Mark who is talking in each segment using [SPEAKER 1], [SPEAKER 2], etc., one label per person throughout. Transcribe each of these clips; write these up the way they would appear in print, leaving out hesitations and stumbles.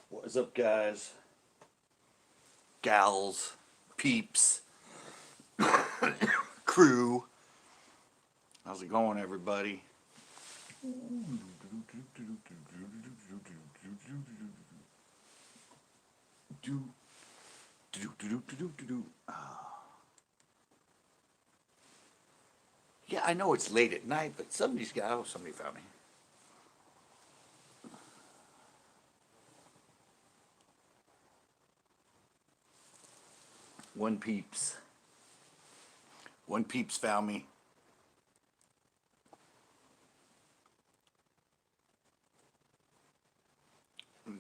[SPEAKER 1] What's up, guys, gals, peeps, crew? How's it going, everybody? Yeah, I know it's late at night, but somebody's got. Oh, somebody found me. One peeps. One peeps found me.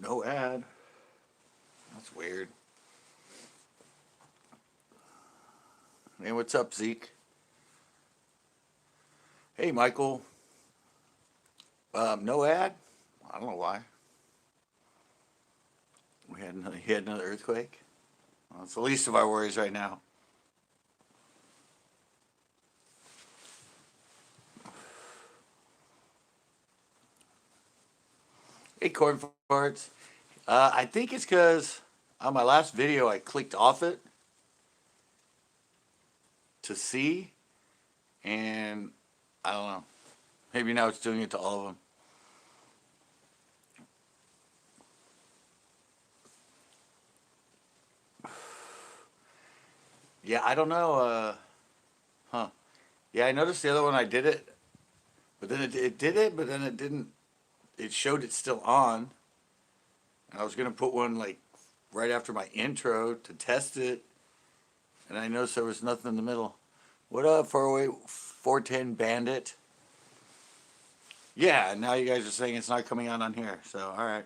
[SPEAKER 1] No ad. That's weird. Hey, what's up, Zeke? Hey, Michael. No ad. I don't know why. He had another earthquake. Well, it's the least of our worries right now. Hey, corn farts. I think it's because on my last video I clicked off it to see, and I don't know. Maybe now it's doing it to all of them. Yeah, I don't know. Huh. Yeah, I noticed the other one I did it, but then it did it, but then it didn't. It showed it still on. And I was gonna put one like right after my intro to test it, and I noticed there was nothing in the middle. What up, 410 Bandit? Yeah, now you guys are saying it's not coming out on here. So, all right.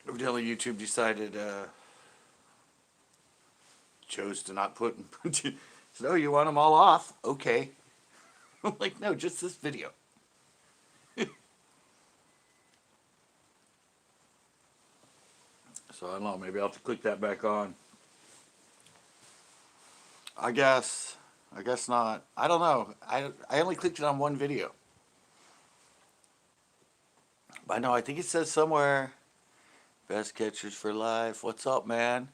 [SPEAKER 1] Evidently, YouTube decided chose to not put. So you want them all off? Okay. I'm like, no, just this video. So I don't know. Maybe I'll have to click that back on. I guess. I guess not. I don't know. I only clicked it on one video. But no, I think it says somewhere best catchers for life. What's up, man?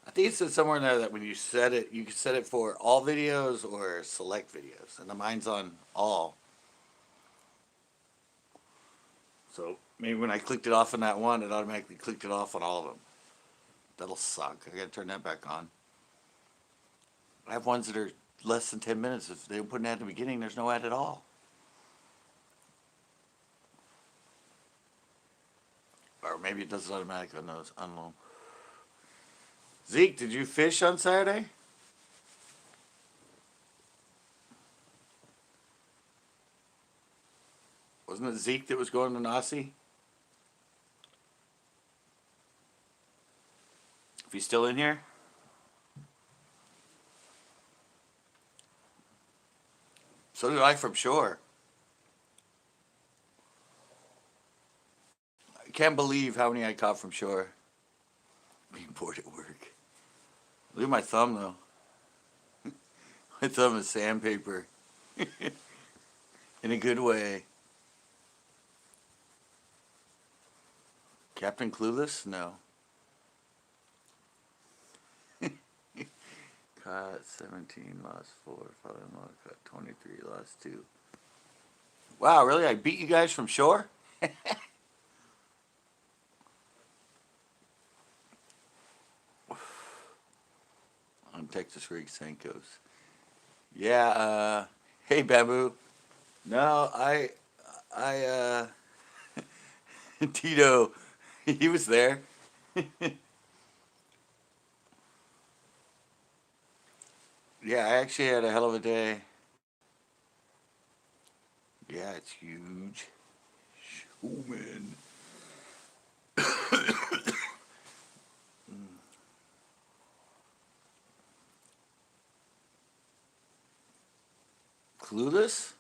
[SPEAKER 1] I think it says somewhere in there that when you set it, you can set it for all videos or select videos. And mine's on all. So maybe when I clicked it off on that one, it automatically clicked it off on all of them. That'll suck. I gotta turn that back on. I have ones that are less than 10 minutes. If they don't put an ad at the beginning, there's no ad at all. Or maybe it does it automatically on those. I don't know. Zeke, did you fish on Saturday? Wasn't it Zeke that was going to naci? If he's still in here? So did I from shore. I can't believe how many I caught from shore. Being bored at work. Look at my thumb though. My thumb is sandpaper. In a good way. Captain Clueless? No. Caught 17, lost 4, 5, caught 23, lost 2. Wow, really? I beat you guys from shore? On Texas Rig Senkos. Yeah, hey Bamboo. No, Tito, he was there. Yeah, I actually had a hell of a day. Yeah, it's huge. Oh, man. Clueless?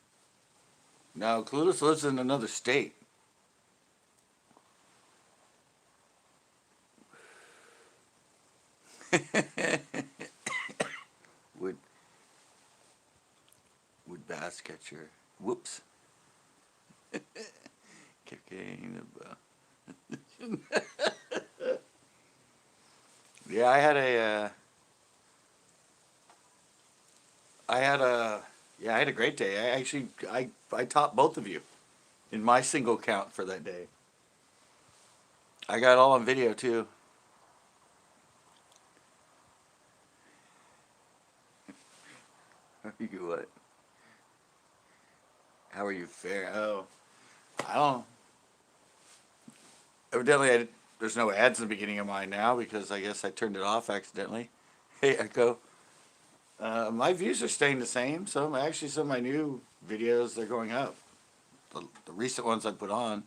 [SPEAKER 1] No, Clueless lives in another state. Wood, wood bass catcher. Whoops. Talking about. Yeah, I had a great day. I topped both of you in my single count for that day. I got it all on video too. You what? How are you fair? Oh, I don't. Evidently, there's no ads in the beginning of mine now because I guess I turned it off accidentally. Hey, Echo. My views are staying the same. Actually, some of my new videos they're going up. The recent ones I put on.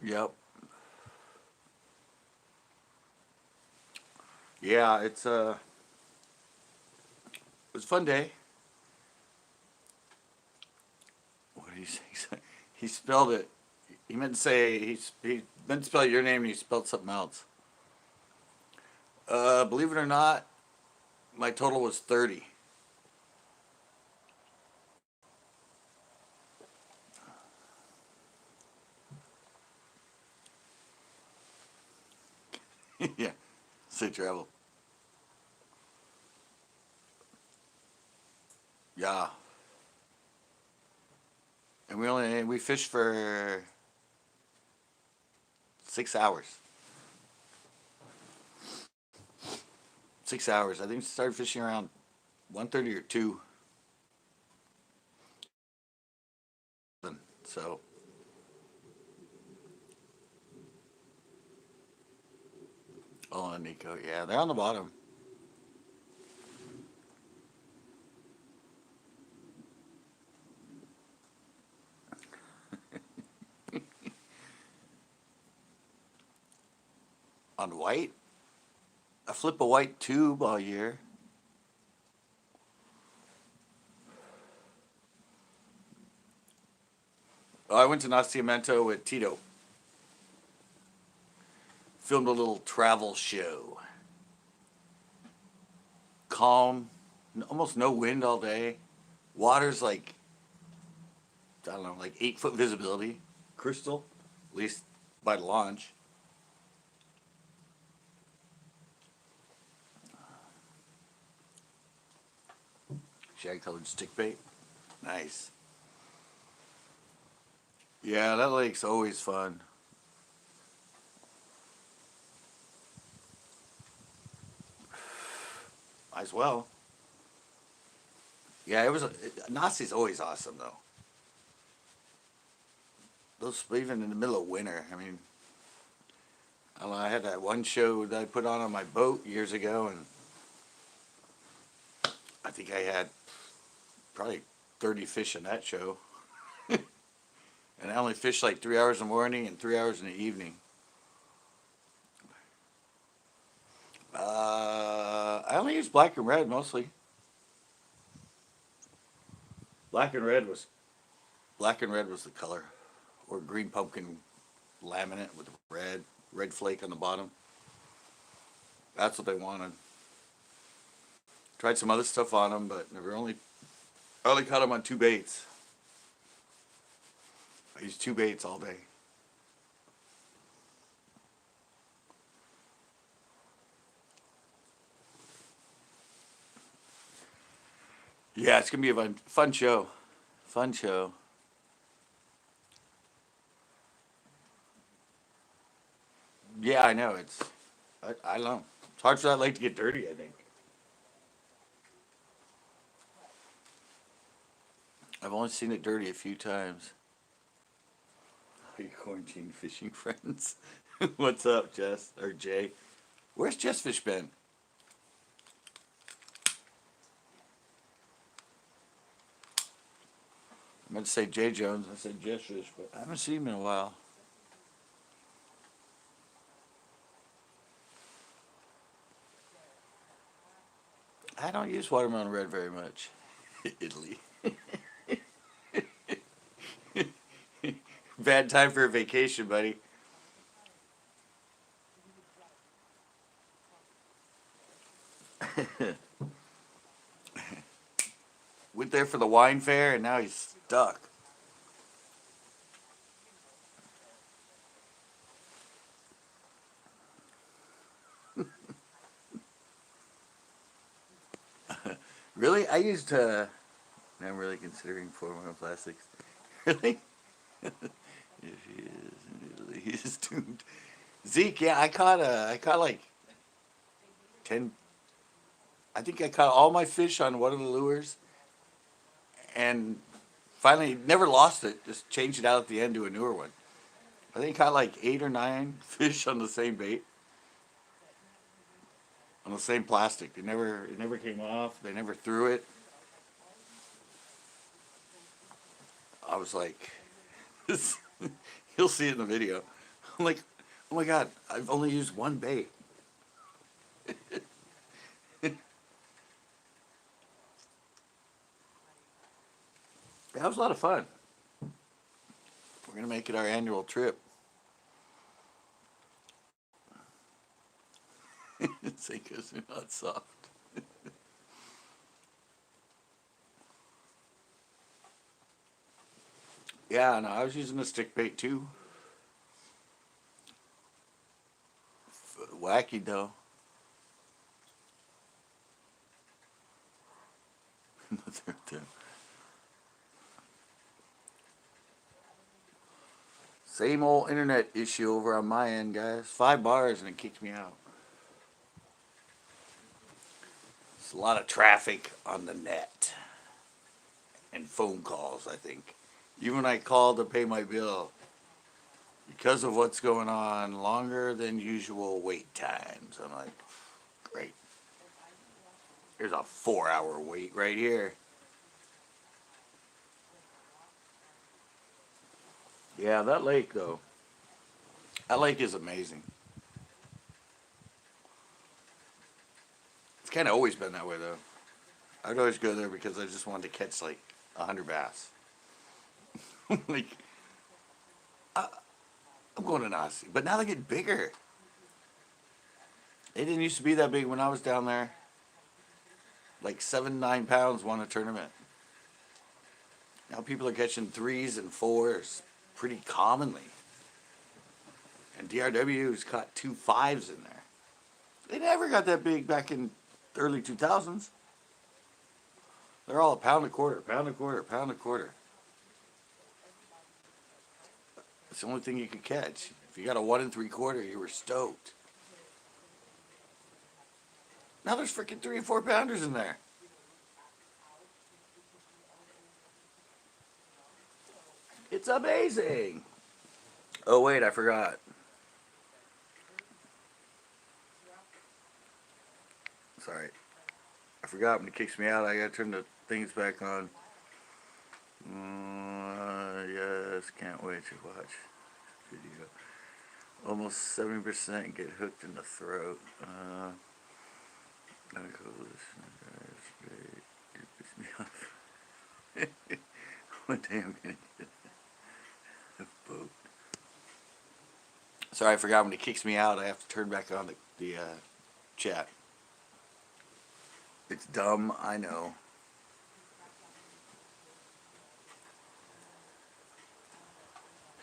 [SPEAKER 1] Yep. Yeah, it was a fun day. What did he say? He spelled it. He meant to say he meant to spell your name and he spelled something else. Believe it or not, my total was 30. Yeah, say travel. Yeah, and we fished for 6 hours. 6 hours. I think we started fishing around 1:30 or 2. So oh, and Nico, yeah, they're on the bottom. On white, I flip a white tube all year. Oh, I went to Nascimento with Tito. Filmed a little travel show. Calm, almost no wind all day. Water's like, I don't know, like 8 foot visibility. Crystal, at least by the launch. Shag colored stick bait. Nice. Yeah, that lake's always fun. Might as well. Yeah, Naci's always awesome though. Those even in the middle of winter. I mean, I don't know, I had that one show that I put on my boat years ago, and I think I had probably 30 fish in that show. And I only fished like 3 hours in the morning and 3 hours in the evening. I only used black and red mostly. Black and red was Black and red was the color, or green pumpkin laminate with red flake on the bottom. That's what they wanted. Tried some other stuff on them, but I only caught them on 2 baits. I used 2 baits all day. Yeah, it's gonna be a fun show. Fun show. Yeah, I know. I don't know. It's hard for that lake to get dirty, I think. I've only seen it dirty a few times. Are you quarantine fishing friends? What's up, Jess? Or Jay? Where's Jess Fish been? I meant to say Jay Jones. I said Jess Fish, but I haven't seen him in a while. I don't use watermelon red very much. Italy. Bad time for a vacation, buddy. Went there for the wine fair and now he's stuck. Really? I used now I'm really considering forming plastics. Really? If he is in Italy, he is doomed. Zeke, yeah, I caught like 10. I think I caught all my fish on one of the lures, and finally never lost it. Just changed it out at the end to a newer one. I think I caught like 8 or 9 fish on the same bait, on the same plastic. It never came off. They never threw it. I was like, this, you'll see it in the video. I'm like, oh my god, I've only used one bait. That was a lot of fun. We're gonna make it our annual trip. Say because they're not soft. Yeah, no, I was using a stick bait too. Wacky though. Same old internet issue over on my end, guys. 5 bars and it kicked me out. It's a lot of traffic on the net and phone calls, I think. Even when I called to pay my bill, because of what's going on, longer than usual wait times. I'm like, great. There's a 4-hour wait right here. Yeah, that lake though. That lake is amazing. It's kind of always been that way though. I'd always go there because I just wanted to catch like 100 bass. Like, I'm going to naci, but now they get bigger. They didn't used to be that big when I was down there. Like 7, 9 pounds won a tournament. Now people are catching 3s and 4s pretty commonly. And DRW's caught 2 5s in there. They never got that big back in the early 2000s. They're all a pound a quarter, pound a quarter, pound a quarter. It's the only thing you could catch. If you got a 1 3/4, you were stoked. Now there's freaking 3 and 4 pounders in there. It's amazing. Oh wait, I forgot. Sorry. I forgot when it kicks me out, I gotta turn the things back on. Yes, can't wait to watch video. Almost 70% get hooked in the throat. One day I'm gonna get a boat. Sorry, I forgot when it kicks me out, I have to turn back on the chat. It's dumb, I know.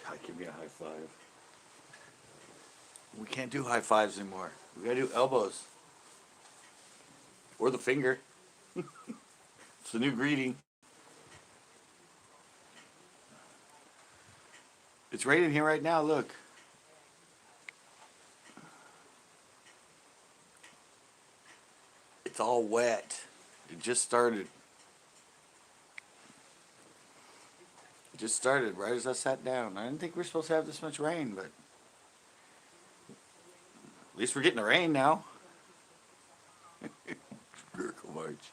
[SPEAKER 1] God, give me a high five. We can't do high fives anymore. We gotta do elbows. Or the finger. It's the new greeting. It's raining here right now, look. It's all wet. It just started. It just started right as I sat down. I didn't think we were supposed to have this much rain, but at least we're getting the rain now. Miracle March.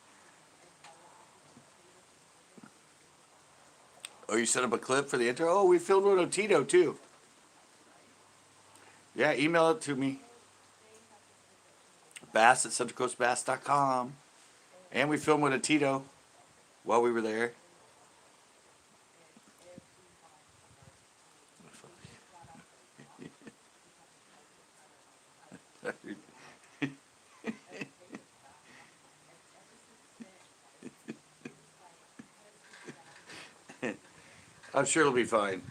[SPEAKER 1] Oh, you set up a clip for the intro? Oh, we filmed one of Tito too. Yeah, email it to me. Bass@centralcoastbass.com. And we filmed with a Tito while we were there. I'm sure it'll be fine.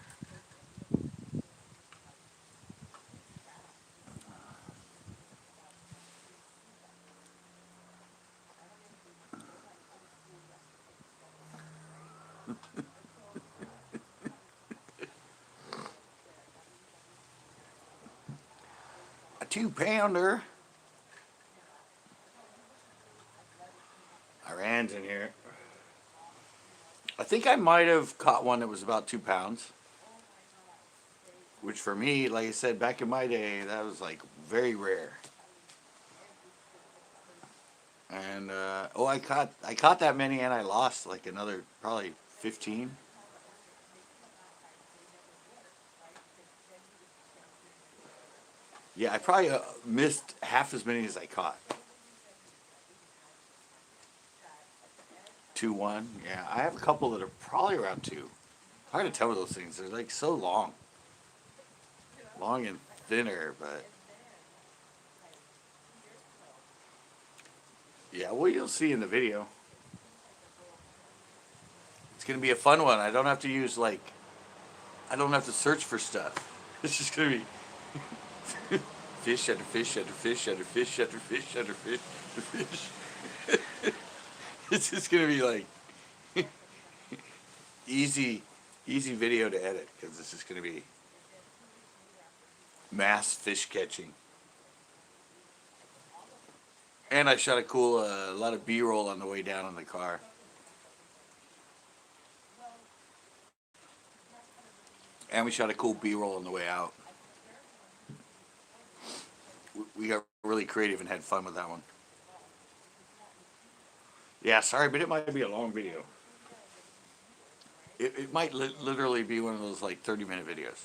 [SPEAKER 1] A 2 pounder. Iran's in here. I think I might have caught one that was about 2 pounds. Which for me, like I said, back in my day, that was like very rare. And oh, I caught that many, and I lost like another probably 15. Yeah, I probably missed half as many as I caught. 2-1. Yeah, I have a couple that are probably around 2. Hard to tell with those things. They're like so long and thinner, but yeah, well, you'll see in the video. It's gonna be a fun one. I don't have to use like, I don't have to search for stuff. It's just gonna be fish after fish after fish after fish after fish after fish after fish. It's just gonna be like easy, easy video to edit because this is gonna be mass fish catching. And I shot a lot of B-roll on the way down in the car. And we shot a cool B-roll on the way out. We got really creative and had fun with that one. Yeah, sorry, but it might be a long video. It might literally be one of those like 30-minute videos.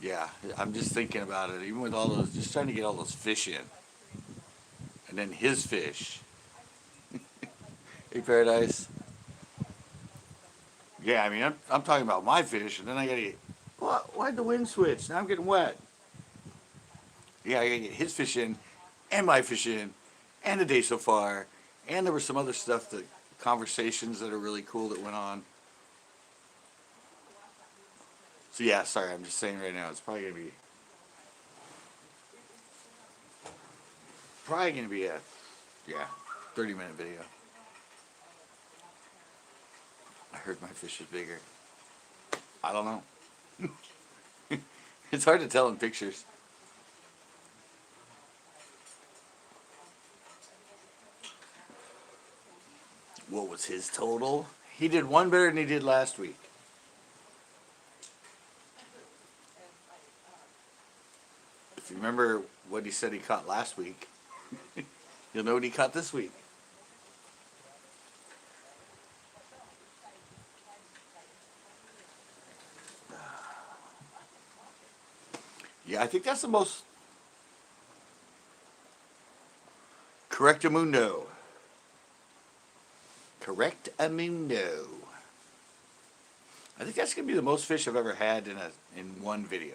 [SPEAKER 1] Yeah, I'm just thinking about it. Even with all those, just trying to get all those fish in. And then his fish. Hey, Paradise. Yeah, I mean, I'm talking about my fish, and then I gotta get, why'd the wind switch? Now I'm getting wet. Yeah, I gotta get his fish in, and my fish in, and the day so far, and there was some other stuff, that conversations that are really cool that went on. So yeah, sorry, I'm just saying right now, it's probably gonna be a, yeah, 30-minute video. I heard my fish is bigger. I don't know. It's hard to tell in pictures. What was his total? He did one better than he did last week. If you remember what he said he caught last week, you'll know what he caught this week. Yeah, I think that's the most correctamundo. Correctamundo. I think that's gonna be the most fish I've ever had in one video.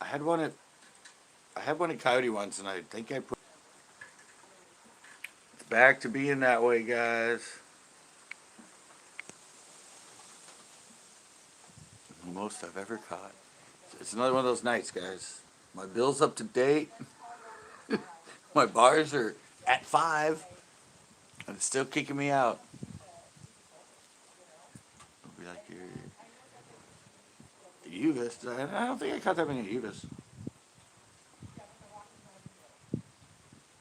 [SPEAKER 1] I had one at Coyote once, and I think I put. It's back to being that way, guys. The most I've ever caught. It's another one of those nights, guys. My bill's up to date. My bars are at 5, and it's still kicking me out. It'll be like your Uvis. I don't think I caught that many Uvis.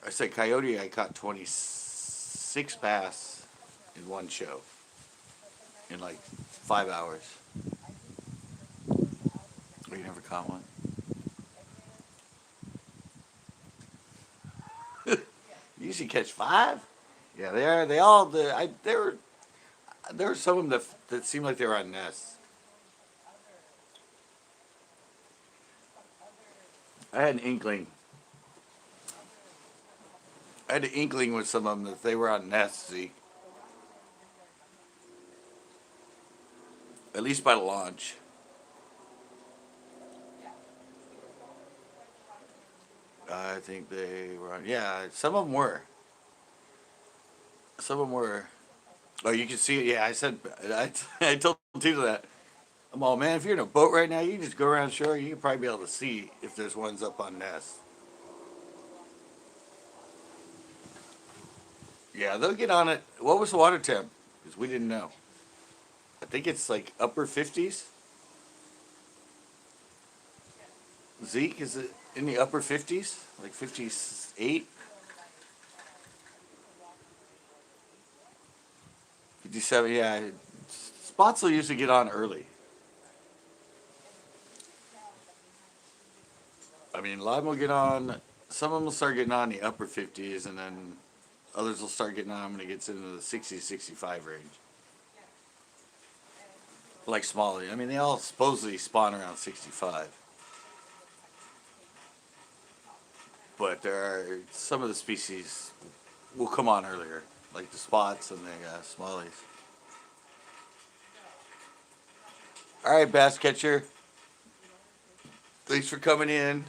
[SPEAKER 1] I said coyote. I caught 26 bass in one show in like 5 hours. Oh, you never caught one? You usually catch 5? Yeah, they are. They all. There were some of them that seemed like they were on nests. I had an inkling. I had an inkling with some of them that they were on nests. See, at least by the launch. I think they were on. Yeah, some of them were. Some of them were. Oh, you can see it. Yeah, I said. I told Tito that. I'm all, man, if you're in a boat right now, you can just go around shore. You can probably be able to see if there's ones up on nests. Yeah, they'll get on it. What was the water temp? Because we didn't know. I think it's like upper 50s. Zeke, is it in the upper 50s? Like 58? 57, yeah. Spots will usually get on early. I mean, a lot of them will get on, some of them will start getting on the upper 50s, and then others will start getting on when it gets into the 60, 65 range. Like Smalley. I mean, they all supposedly spawn around 65. But there are some of the species will come on earlier, like the spots and the Smalleys. All right, bass catcher. Thanks for coming in.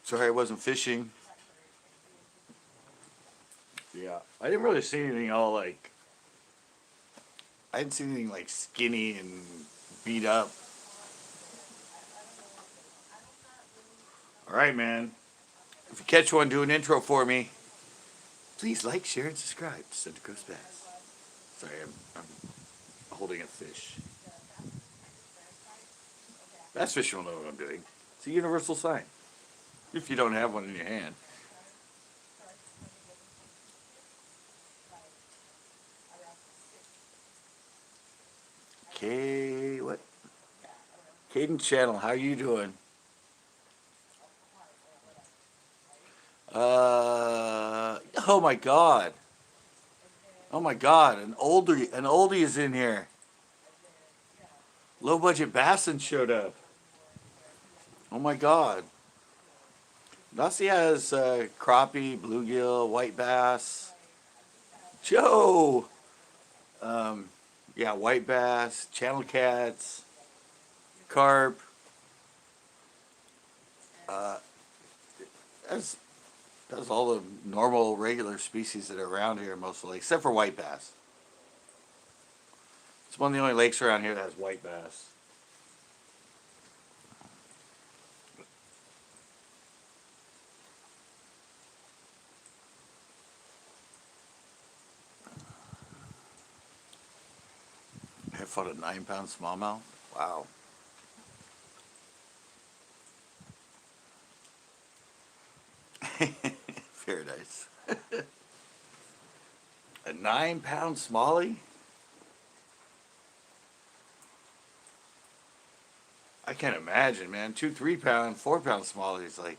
[SPEAKER 1] Sorry I wasn't fishing. Yeah, I didn't really see anything all like. I didn't see anything like skinny and beat up. All right, man. If you catch one, do an intro for me. Please like, share, and subscribe to Center Coast Bass. Sorry, I'm holding a fish. Bass fishing will know what I'm doing. It's a universal sign. If you don't have one in your hand. What? Caden Channel, how you doing? Oh my God. Oh my God, an oldie is in here. Low budget Bassin showed up. Oh my God. Naci has crappie, bluegill, white bass. Joe. Yeah, white bass, channel cats, carp. Uh, that's all the normal, regular species that are around here mostly, except for white bass. It's one of the only lakes around here that has white bass. I fought a 9-pound smallmouth. Wow. Paradise. A 9-pound smallie? I can't imagine, man. 2, 3-pound, 4-pound smallies, like,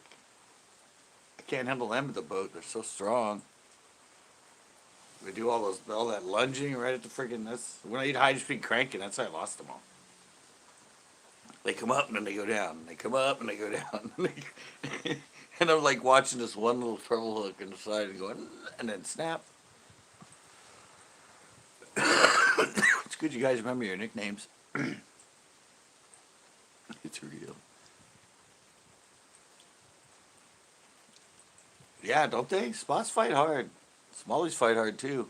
[SPEAKER 1] I can't handle them at the boat. They're so strong. We do all that lunging right at the friggin'. That's when I eat high speed cranking. That's how I lost them all. They come up and then they go down. They come up and they go down. And I'm like watching this one little treble hook in the side and going, and then snap. It's good you guys remember your nicknames. It's real. Yeah, don't they? Spots fight hard. Smallies fight hard too.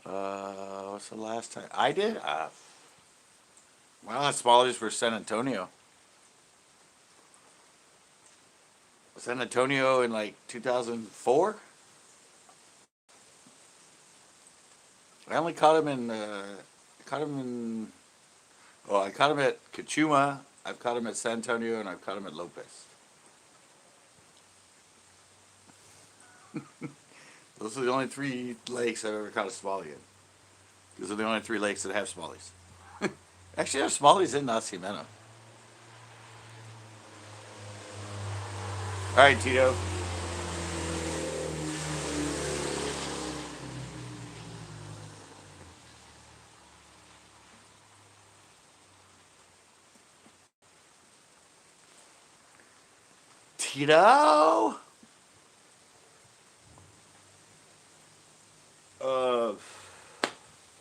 [SPEAKER 1] What's the last time I did? Well, that's Smallies for San Antonio. San Antonio in like 2004. I only caught him in. Caught him in. Oh, I caught him at Cachuma. I've caught him at San Antonio, and I've caught him at Lopez. Those are the only 3 lakes I've ever caught a smallie in. Those are the only 3 lakes that have smallies. Actually, there's smallies in Nacimento. All right, Tito. Tito.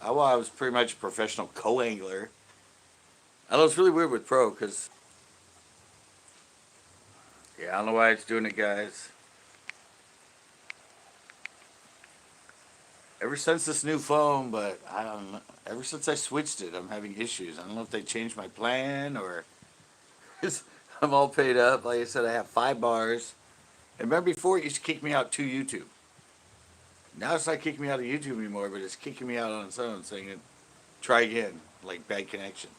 [SPEAKER 1] Well, I was pretty much a professional co-angler. I know it's really weird with pro because, yeah, I don't know why it's doing it, guys. Ever since this new phone, but I don't know. Ever since I switched it, I'm having issues. I don't know if they changed my plan or I I'm all paid up. Like I said, I have 5 bars. And remember before it used to kick me out to YouTube. Now it's not kicking me out of YouTube anymore, but it's kicking me out on its own, saying try again, like bad connection.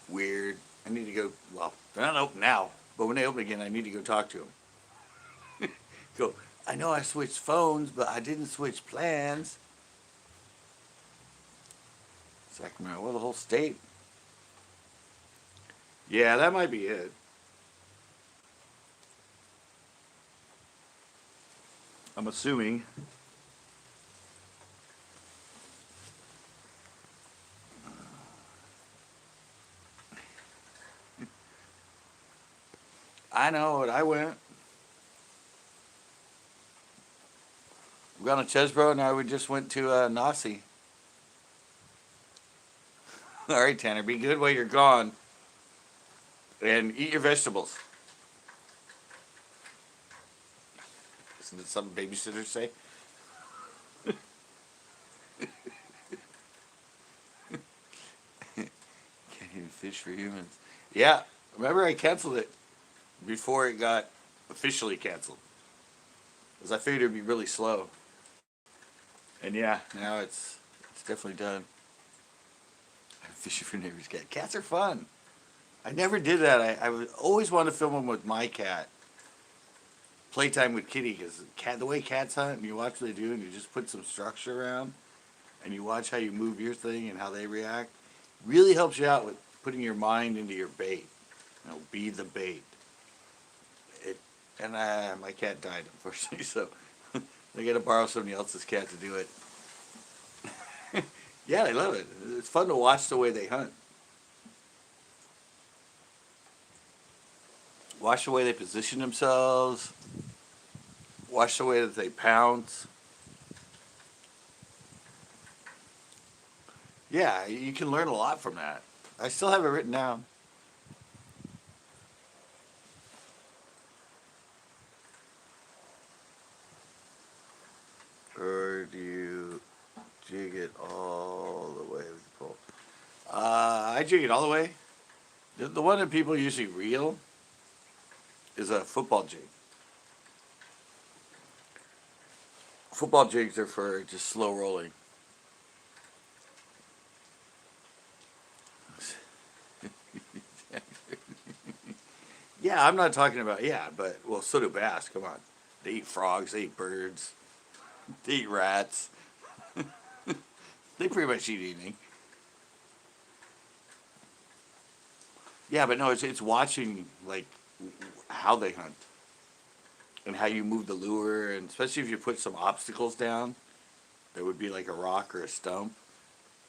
[SPEAKER 1] Weird. I need to go. Well, they're not open now, but when they open again, I need to go talk to them. Go. I know I switched phones, but I didn't switch plans. Sacramento, well, the whole state. Yeah, that might be it. I'm assuming. I know it. I went. We got on Chesbro, and we just went to Naci. All right, Tanner, be good while you're gone, and eat your vegetables. Isn't it something babysitters say? Can't even fish for humans. Yeah, remember I canceled it before it got officially canceled, because I figured it'd be really slow. And yeah, now it's definitely done. I'm fishing for neighbor's cat. Cats are fun. I never did that. I would always want to film them with my cat. Playtime with Kitty, because the way cats hunt, and you watch what they do, and you just put some structure around, and you watch how you move your thing and how they react. Really helps you out with putting your mind into your bait. Be the bait. It and my cat died unfortunately, so I got to borrow somebody else's cat to do it. Yeah, I love it. It's fun to watch the way they hunt. Watch the way they position themselves. Watch the way that they pounce. Yeah, you can learn a lot from that. I still have it written down. Or do you jig it all the way with the pole? I jig it all the way. The one that people usually reel is a football jig. Football jigs are for just slow rolling. Yeah, I'm not talking about, yeah, but, well, so do bass, come on. They eat frogs, they eat birds, they eat rats. They pretty much eat anything. Yeah, but no, it's watching, like, how they hunt. And how you move the lure, and especially if you put some obstacles down, that would be like a rock or a stump.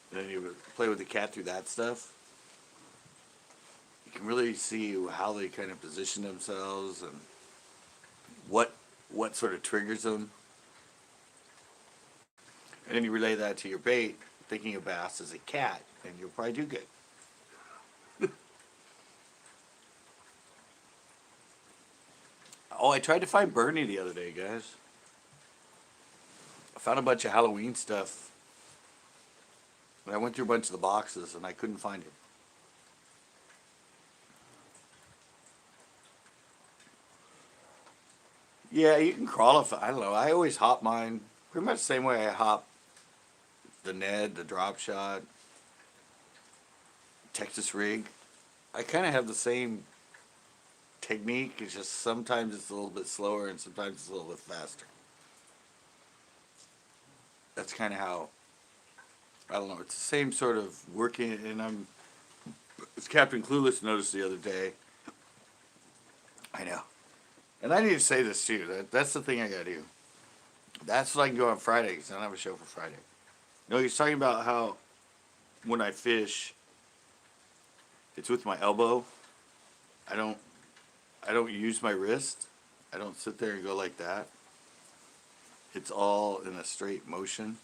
[SPEAKER 1] And then you would play with the cat through that stuff. You can really see how they kind of position themselves and what sort of triggers them. And then you relay that to your bait, thinking of bass as a cat, and you'll probably do good. Oh, I tried to find Bernie the other day, guys. I found a bunch of Halloween stuff. But I went through a bunch of the boxes and I couldn't find him. Yeah, you can crawl if, I don't know. I always hop mine pretty much the same way I hop the Ned, the drop shot, Texas rig. I kind of have the same technique. It's just sometimes it's a little bit slower and sometimes it's a little bit faster. That's kind of how, I don't know, it's the same sort of working, and as Captain Clueless noticed the other day, I know. And I need to say this too, that's the thing I gotta do. That's what I can go on Friday, because I don't have a show for Friday. No, he's talking about how when I fish, it's with my elbow. I don't use my wrist. I don't sit there and go like that. It's all in a straight motion.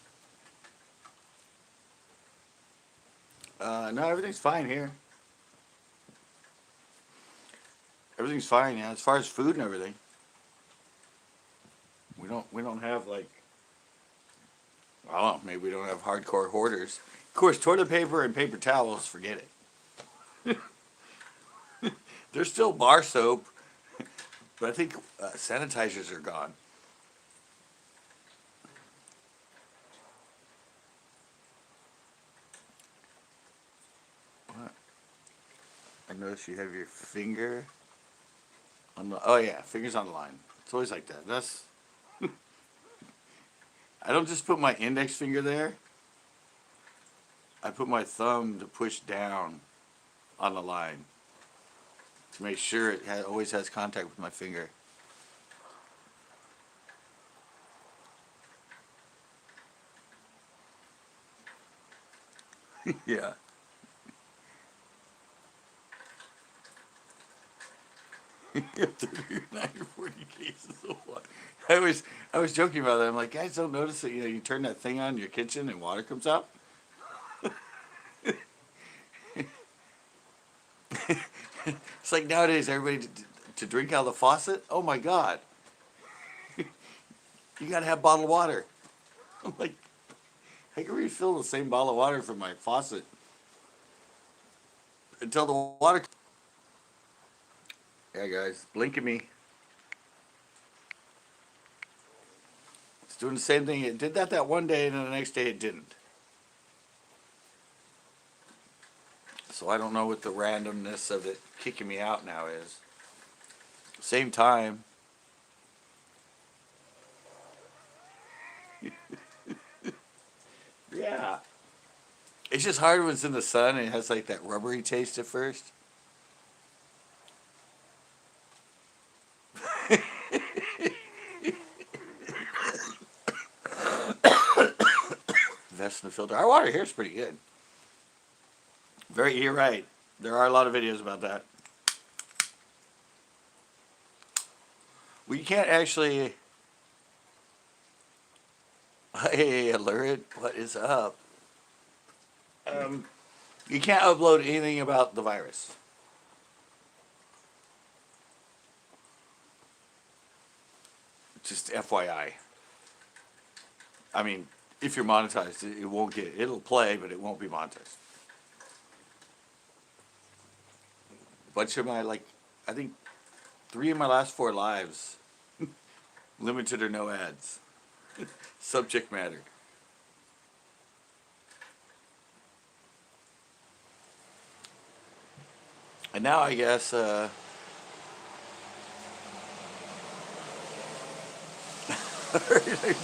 [SPEAKER 1] No, everything's fine here. Everything's fine, yeah. As far as food and everything, we don't have like, I don't know, maybe we don't have hardcore hoarders. Of course, toilet paper and paper towels, forget it. There's still bar soap, but I think sanitizers are gone. What? I noticed you have your finger on the. Oh yeah, fingers on the line. It's always like that. That's. I don't just put my index finger there. I put my thumb to push down on the line to make sure it always has contact with my finger. Yeah. You have 39 or 40 cases of water. I was joking about that. I'm like, guys don't notice that you turn that thing on in your kitchen and water comes out. It's like nowadays everybody to drink out of the faucet. Oh my God, you gotta have bottled water. I'm like, I can refill the same bottle of water from my faucet until the water. Yeah, guys, blink at me. It's doing the same thing. It did that one day, and then the next day it didn't. So I don't know what the randomness of it kicking me out now is. Same time. Yeah. It's just hard when it's in the sun and it has like that rubbery taste at first. Invest in the filter. Our water here is pretty good. You're right. There are a lot of videos about that. We can't actually. Hey, alert! What is up? You can't upload anything about the virus. Just FYI. I mean, if you're monetized, it won't get. It'll play, but it won't be monetized. Bunch of my I think 3 of my last 4 lives, limited or no ads. Subject matter. And now I guess I'm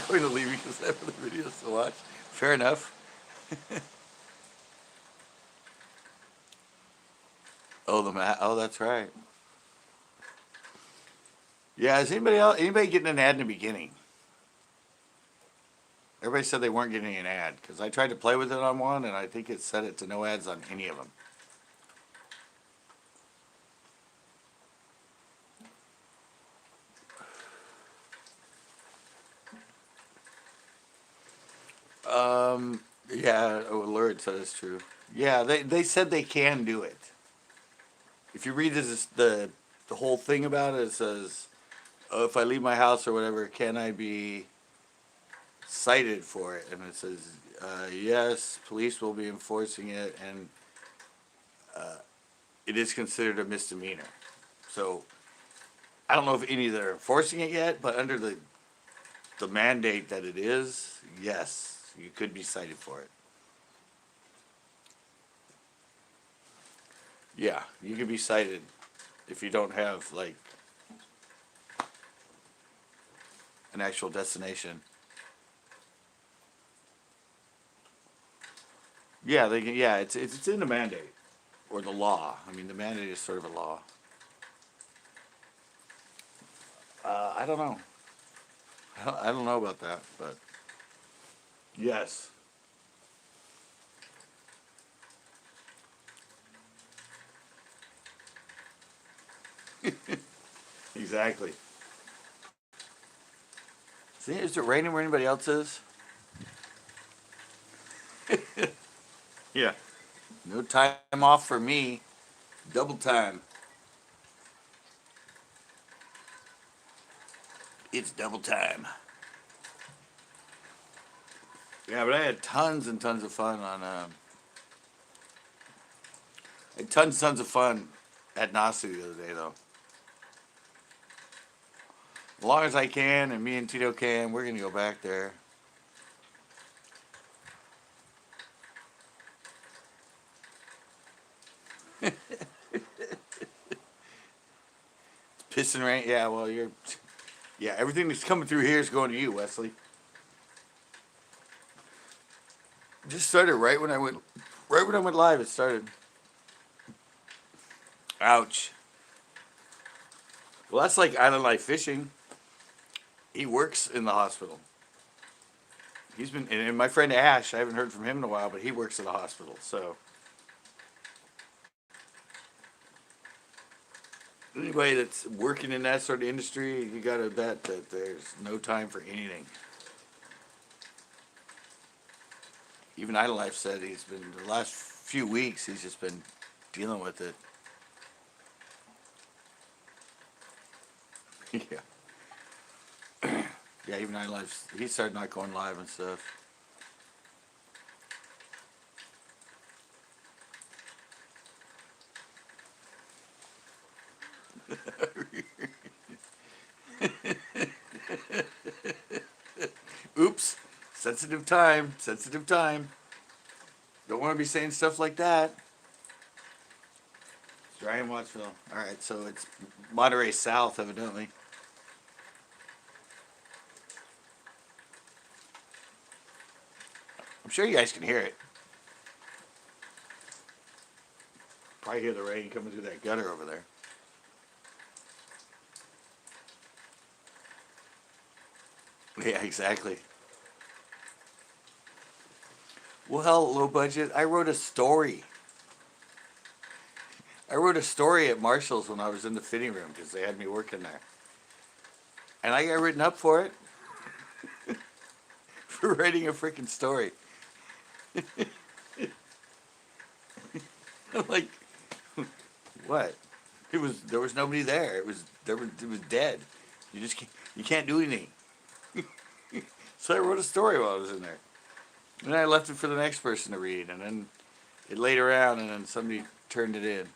[SPEAKER 1] going to leave because I have other videos to watch. Fair enough. Oh, that's right. Yeah, is anybody getting an ad in the beginning? Everybody said they weren't getting an ad because I tried to play with it on one and I think it set it to no ads on any of them. Yeah, alert said it's true. Yeah, they said they can do it. If you read the whole thing about it, it says, oh, if I leave my house or whatever, can I be cited for it? And it says, yes, police will be enforcing it, and it is considered a misdemeanor. So I don't know if any of them are enforcing it yet, but under the mandate that it is, yes, you could be cited for it. Yeah, you can be cited if you don't have like an actual destination. Yeah, they can, yeah, it's in the mandate or the law. I mean, the mandate is sort of a law. I don't know. I don't know about that, but yes. Exactly. See, is it raining where anybody else is? Yeah. No time off for me. Double time. It's double time. Yeah, but I had tons and tons of fun on. I had tons of fun at naci the other day, though. As long as I can, and me and Tito can, we're gonna go back there. Pissing rain. Yeah, well, you're. Yeah, everything that's coming through here is going to you, Wesley. Just started right when I went. Right when I went live, it started. Ouch. Well, that's like Island Life Fishing. He works in the hospital. He's been, and my friend Ash, I haven't heard from him in a while, but he works in the hospital. So anybody that's working in that sort of industry, you got to bet that there's no time for anything. Even Island Life said he's been, the last few weeks, he's just been dealing with it. Yeah. Yeah, even Island Life, he started not going live and stuff. Oops. Sensitive time. Sensitive time. Don't want to be saying stuff like that. Dry in Wattsville. Alright, so it's Monterey South, evidently. I'm sure you guys can hear it. Probably hear the rain coming through that gutter over there. Yeah, exactly. Well, low budget. I wrote a story. I wrote a story at Marshall's when I was in the fitting room because they had me working there. And I got written up for it. For writing a freaking story. I'm like, what? There was nobody there. It was dead. You can't do anything. So I wrote a story while I was in there. And then I left it for the next person to read, and then it laid around, and then somebody turned it in.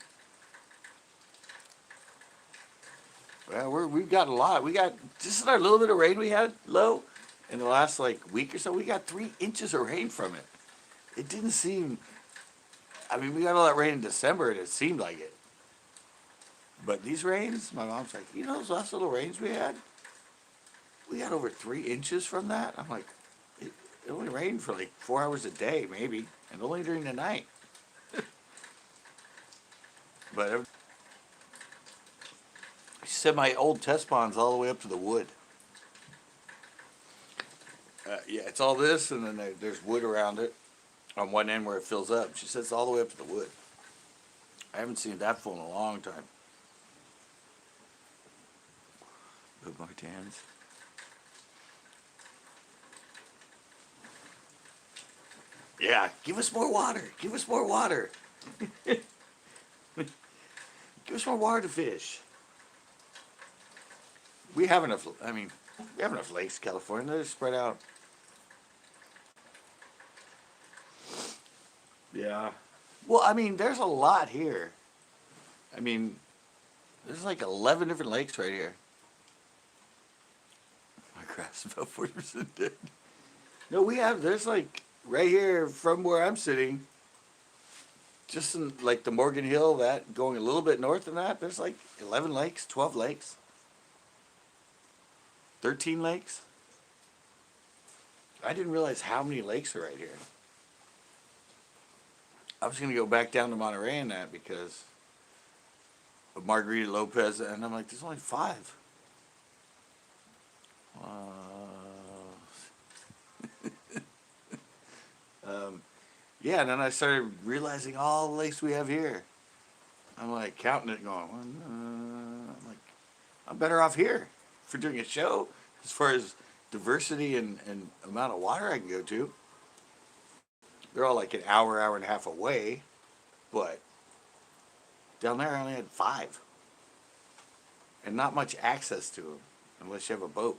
[SPEAKER 1] Well, we've got a lot. We got just in our little bit of rain we had low in the last like week or so. We got 3 inches of rain from it. It didn't seem. I mean, we got all that rain in December, and it seemed like it. But these rains, my mom's like, you know, those last little rains we had. We got over 3 inches from that. I'm like, it only rained for like 4 hours a day, maybe, and only during the night. But she said my old test pond's all the way up to the wood. Yeah, it's all this, and then there's wood around it on one end where it fills up. She says it's all the way up to the wood. I haven't seen that full in a long time. Good Martins. Yeah, give us more water. Give us more water. Give us more water to fish. We have enough. I mean, we have enough lakes in California. They're spread out. Yeah. Well, I mean, there's a lot here. I mean, there's like 11 different lakes right here. My grass is about 40% dead. No, there's like, right here from where I'm sitting, just in like the Morgan Hill, that going a little bit north of that, there's like 11 lakes, 12 lakes, 13 lakes. I didn't realize how many lakes are right here. I was going to go back down to Monterey and that because of Margarita Lopez, and I'm like, there's only 5. Yeah, and then I started realizing all the lakes we have here. I'm like counting it, going, I'm like, I'm better off here for doing a show as far as diversity and amount of water I can go to. They're all like an hour, hour and a half away, but down there I only had 5. And not much access to them unless you have a boat.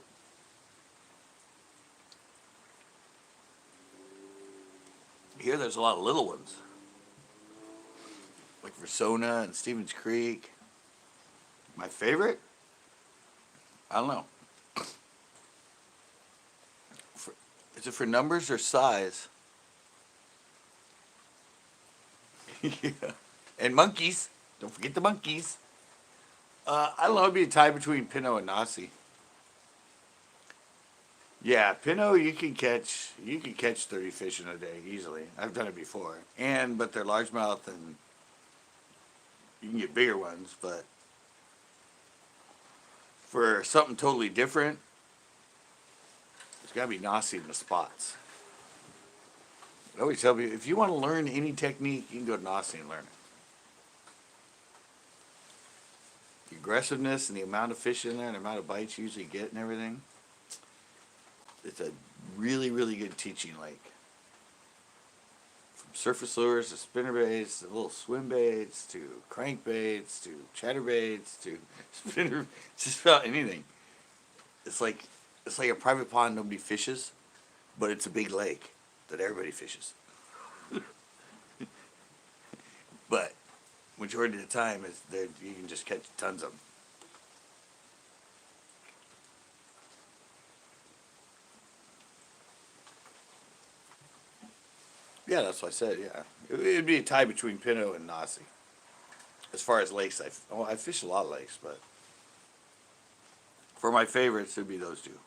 [SPEAKER 1] Here there's a lot of little ones. like Versona and Stevens Creek. My favorite? I don't know. Is it for numbers or size? Yeah. And monkeys. Don't forget the monkeys. I don't know. It'd be a tie between Pinot and Naci. Yeah, Pinot you can catch 30 fish in a day easily. I've done it before. But they're largemouth and you can get bigger ones. But for something totally different, it's got to be Naci in the spots. I always tell people if you want to learn any technique, you can go to Naci and learn it. The aggressiveness and the amount of fish in there and the amount of bites you usually get and everything. It's a really, really good teaching lake. From surface lures to spinner baits to little swim baits to crankbaits to chatterbaits to spinner, just about anything. It's like a private pond nobody fishes, but it's a big lake that everybody fishes. But majority of the time, you can just catch tons of them. Yeah, that's what I said. Yeah, it'd be a tie between Pinot and Naci. As far as lakes, I fish a lot of lakes, but for my favorites, it'd be those two.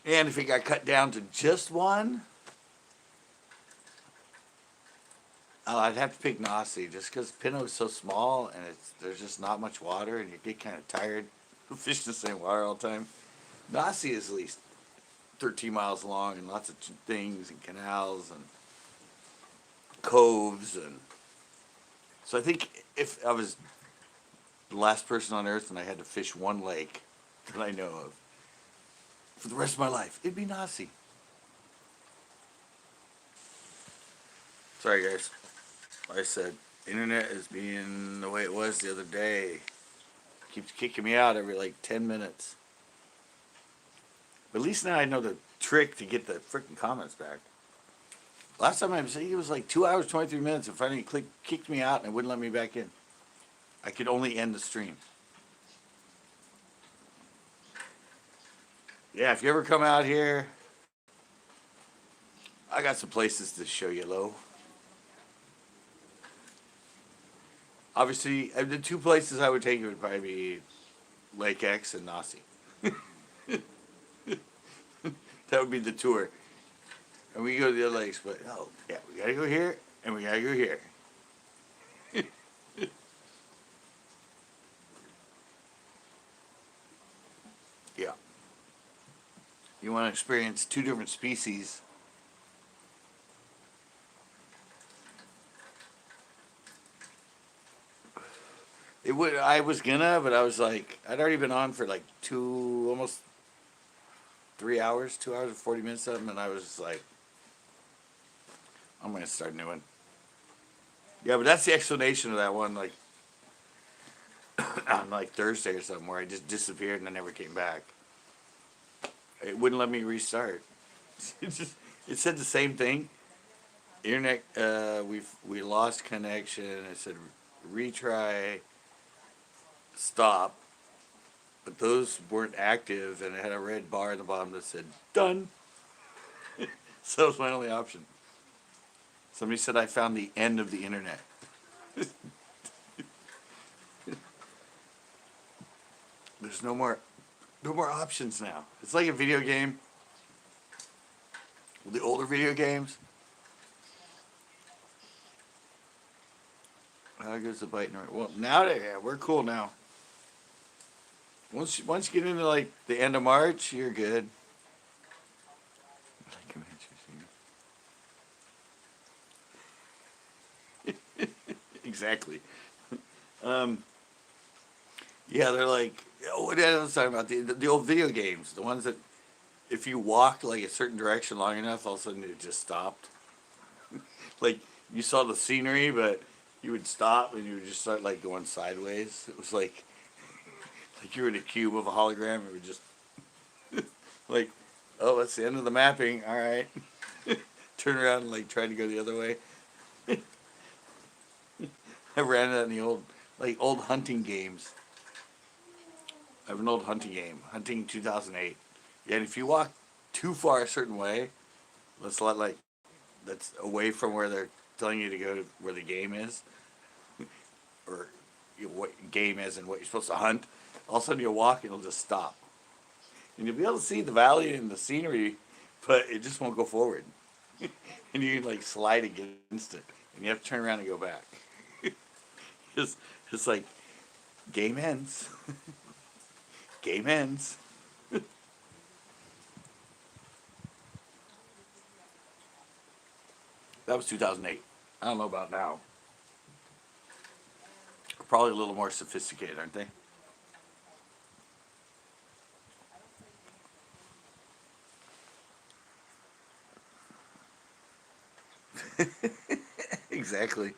[SPEAKER 1] And if it got cut down to just one, I'd have to pick Naci just because Pinot is so small and there's just not much water and you get kind of tired of fishing the same water all the time. Naci is at least 13 miles long and lots of things and canals and coves and so I think if I was the last person on earth and I had to fish one lake that I know of for the rest of my life, it'd be Naci. Sorry guys. Like I said, internet is being the way it was the other day. Keeps kicking me out every like 10 minutes. But at least now I know the trick to get the freaking comments back. Last time I was it was like 2 hours, 23 minutes, and finally kicked me out and it wouldn't let me back in. I could only end the stream. Yeah, if you ever come out here, I got some places to show you, Lo. Obviously, the two places I would take you would probably be Lake X and Naci. That would be the tour. And we go to the other lakes, but oh, yeah, we gotta go here and we gotta go here. Yeah. You want to experience two different species. It would. I was gonna, but I was like, I'd already been on for like almost 3 hours, 2 hours and 40 minutes of them, and I was just like, I'm gonna start a new one. Yeah, but that's the explanation of that one. Like on like Thursday or something, where I just disappeared and I never came back. It wouldn't let me restart. It said the same thing. Internet. We lost connection. It said retry. Stop, but those weren't active, and it had a red bar at the bottom that said done. So it was my only option. Somebody said I found the end of the internet. There's no more options now. It's like a video game. The older video games. How goes the bite? Well, now we're cool now. Once you get into like the end of March, you're good. Exactly. Yeah, they're like what I was talking about the old video games, the ones that if you walked like a certain direction long enough, all of a sudden it just stopped. Like you saw the scenery, but you would stop and you would just start like going sideways. It was like you were in a cube of a hologram. It would just like, oh, that's the end of the mapping. All right, turn around and like try to go the other way. I ran that in the old hunting games. I have an old hunting game, Hunting 2008. Yeah, and if you walk too far a certain way, let's let like that's away from where they're telling you to go to where the game is, or what game is and what you're supposed to hunt. All of a sudden you'll walk and it'll just stop, and you'll be able to see the valley and the scenery, but it just won't go forward, and you can like slide against it, and you have to turn around and go back. it's, it's like game ends. Game ends. That was 2008. I don't know about now. Probably a little more sophisticated, aren't they? Exactly.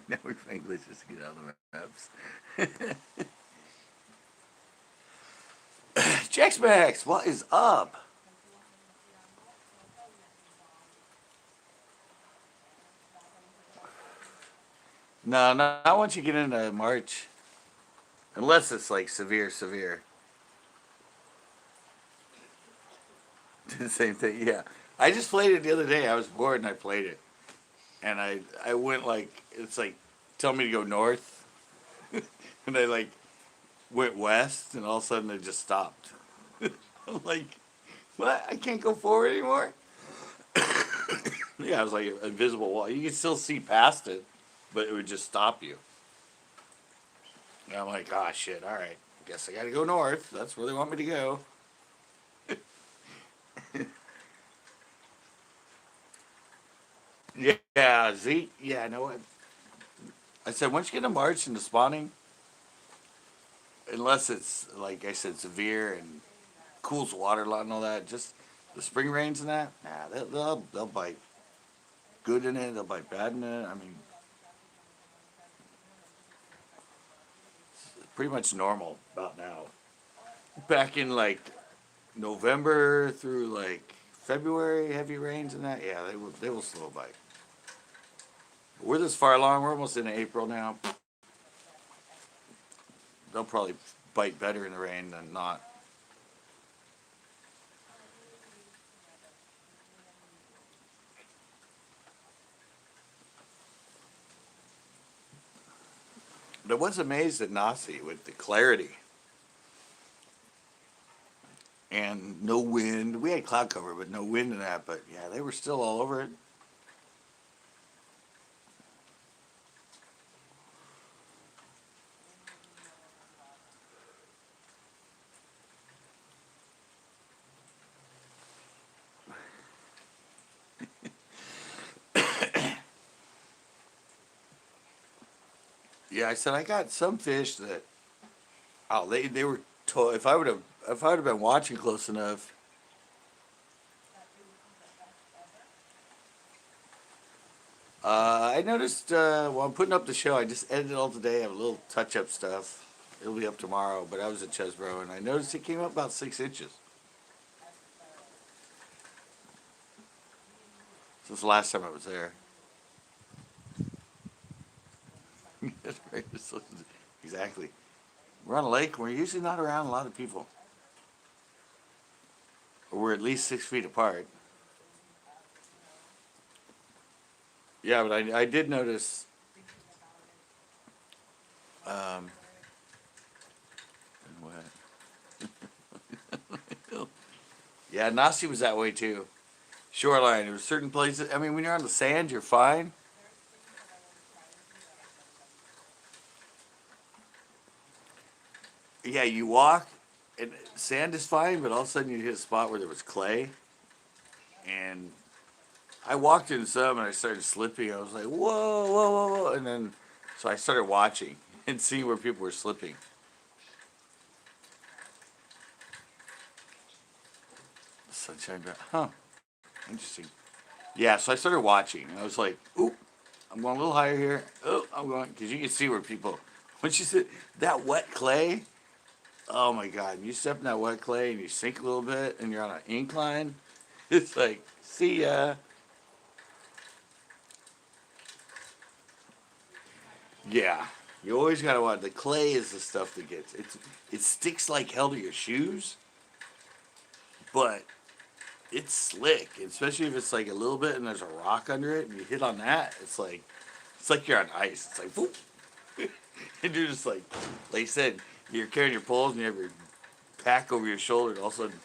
[SPEAKER 1] Now we're English just to get out of the maps. Jax Max, what is up? No, not once you get into March. Unless it's like severe, severe. The same thing, yeah. I just played it the other day. I was bored and I played it. And I went like, it's like, tell me to go north. And I like went west and all of a sudden it just stopped. I'm like, what? I can't go forward anymore? Yeah, it was like an invisible wall. You could still see past it, but it would just stop you. And I'm like, ah, shit, all right. Guess I gotta go north. That's where they want me to go. Yeah, Zeke. Yeah, I know what. I said, once you get to March into spawning, unless it's, like I said, severe and cools the water a lot and all that, just the spring rains and that, nah, they'll bite good in it, they'll bite bad in it. I mean, it's pretty much normal about now. Back in like November through like February, heavy rains and that, yeah, they will slow bite. We're this far along, we're almost in April now. They'll probably bite better in the rain than not. But I was amazed at Naci with the clarity and no wind. We had cloud cover, but no wind in that. But yeah, they were still all over it. Yeah, I said I got some fish that oh they were told if I would have been watching close enough. I noticed while I'm putting up the show, I just edited all today. I have a little touch up stuff. It'll be up tomorrow, but I was at Chesbro and I noticed it came up about 6 inches since the last time I was there. That's right. Exactly. We're on a lake. We're usually not around a lot of people, or we're at least 6 feet apart. Yeah, but I did notice. Um, what? Yeah, Nasi was that way too. Shoreline. There were certain places. I mean, when you're on the sand, you're fine. Yeah, you walk, and sand is fine, but all of a sudden you hit a spot where there was clay, and I walked in some and I started slipping. I was like, whoa, whoa, whoa, whoa, and then so I started watching and seeing where people were slipping. Sunshine, huh? Interesting. Yeah, so I started watching. And I was like, oop, I'm going a little higher here. Oh, I'm going because you can see where people. Once you sit that wet clay, oh my God! You step in that wet clay and you sink a little bit, and you're on an incline. It's like, see ya. Yeah, you always gotta watch. The clay is the stuff that gets it sticks like hell to your shoes, but it's slick, especially if it's like a little bit and there's a rock under it and you hit on that. It's like you're on ice. It's like whoop, and you're just like you said, you're carrying your poles and you have your pack over your shoulder, and all of a sudden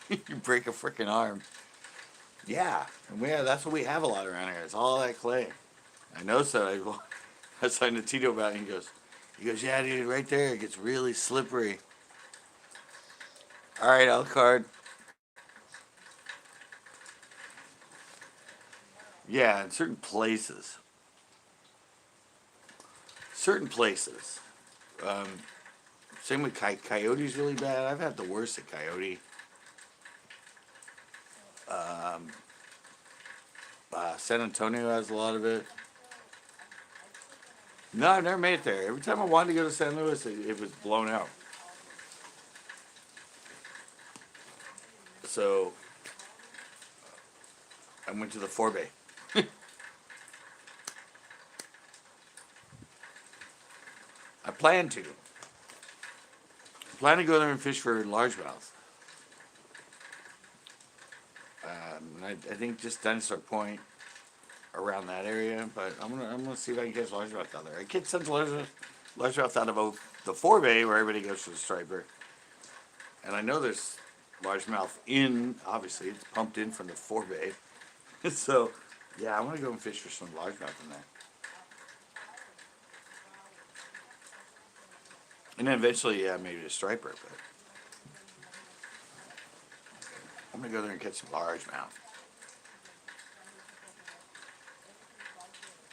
[SPEAKER 1] you break a freaking arm. Yeah, and that's what we have a lot around here. It's all that clay. I know, so I was talking to Tito about it, and he goes, yeah, dude, right there, it gets really slippery. All right, Elcard. Yeah, in certain places. Um, Same with Coyote's really bad. I've had the worst at Coyote. Um, San Antonio has a lot of it. No, I've never made it there. Every time I wanted to go to San Luis, it was blown out. So I went to the Forbay. I plan to. I plan to go there and fish for largemouth. I think just Dinosaur Point around that area, but I'm gonna see if I can catch largemouth out there. I catch some largemouth out of the Forbay where everybody goes for the striper, and I know there's largemouth in. Obviously, it's pumped in from the Forbay, so yeah, I want to go and fish for some largemouth in there. And then eventually, yeah, maybe a striper, but I'm gonna go there and catch some largemouth.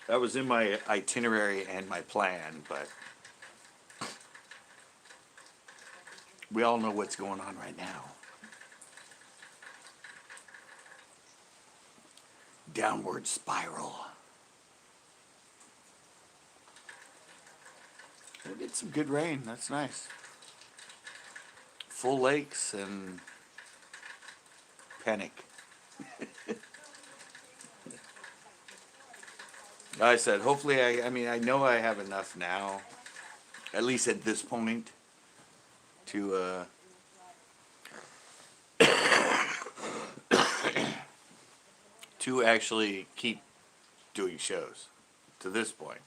[SPEAKER 1] That was in my itinerary and my plan, but we all know what's going on right now. Downward spiral. We'll get some good rain. That's nice. Full lakes and panic. Like I said, hopefully, I mean, I know I have enough now, at least at this point, to to actually keep doing shows to this point.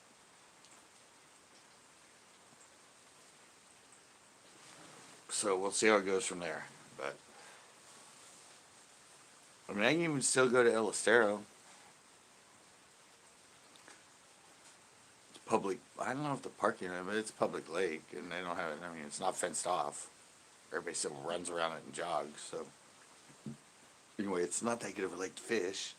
[SPEAKER 1] So we'll see how it goes from there. But I mean, I can even still go to El Estero. It's public. I don't know if the parking lot, but it's a public lake, and they don't have it. I mean, it's not fenced off. Everybody still runs around it and jogs. So anyway, it's not that good of a lake to fish.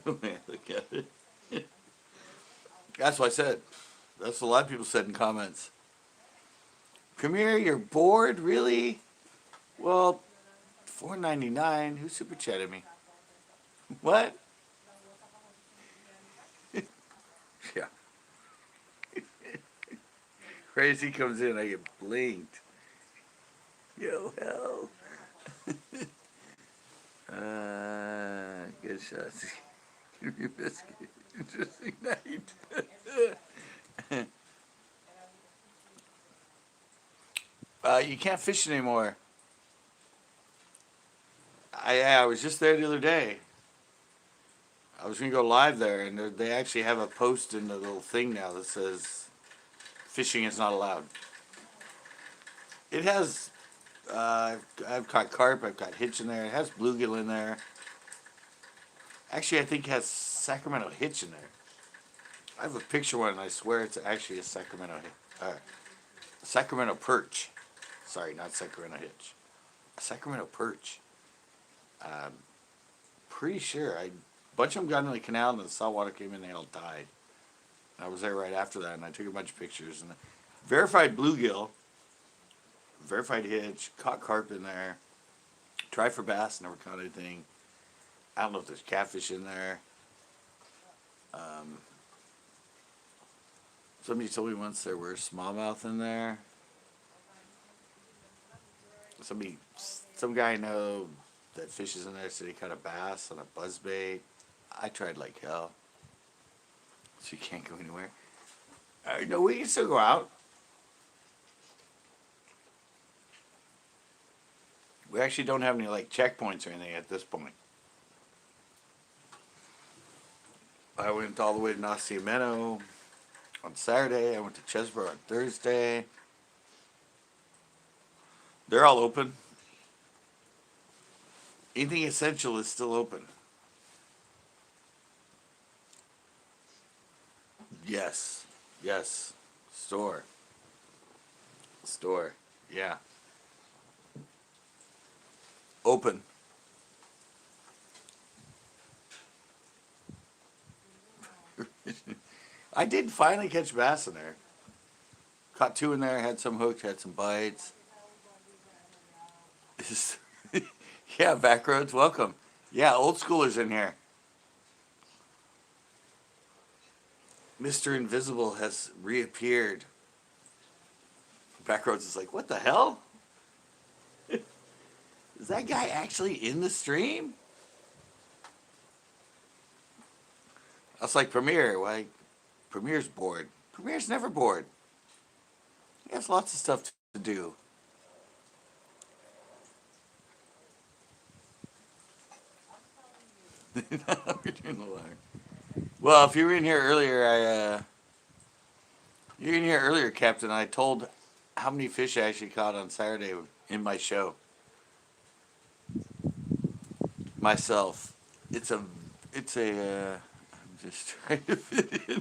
[SPEAKER 1] Look at it. That's what I said. That's what a lot of people said in comments. Premier, you're bored, really? Well, $4.99. Who super chatted me? What? Yeah. Crazy comes in, I get blinked. Yo, hell. Good shots. Give me a biscuit. Interesting night. You can't fish anymore. I was just there the other day. I was gonna go live there, and they actually have a post in the little thing now that says fishing is not allowed. It has. I've caught carp. I've caught hitch in there. It has bluegill in there. Actually, I think it has Sacramento hitch in there. I have a picture one, and I swear it's actually a Sacramento perch. Sorry, not Sacramento hitch. A Sacramento perch. Pretty sure. A bunch of them got in the canal, and the saltwater came in, and they all died. I was there right after that, and I took a bunch of pictures. And verified bluegill, verified hitch, caught carp in there. Tried for bass, never caught anything. I don't know if there's catfish in there. Somebody told me once there were smallmouth in there. Some guy I know that fishes in there said he caught a bass on a buzzbait. I tried like hell, so you can't go anywhere. No, we can still go out. We actually don't have any like checkpoints or anything at this point. I went all the way to Naci on Saturday. I went to Chesborough on Thursday. They're all open. Anything essential is still open. Yes. Yes. Store. Store. Yeah. Open. I did finally catch bass in there. Caught 2 in there, had some hooked, had some bites. Yeah, back roads, welcome. Yeah, old schoolers in here. Mr. Invisible has reappeared. Backroads is like, what the hell? Is that guy actually in the stream? I was like, Premier, why? Premier's bored. Premier's never bored. He has lots of stuff to do. Well, if you were in here earlier, you were in here earlier, Captain. I told how many fish I actually caught on Saturday in my show. Myself. I'm just trying to fit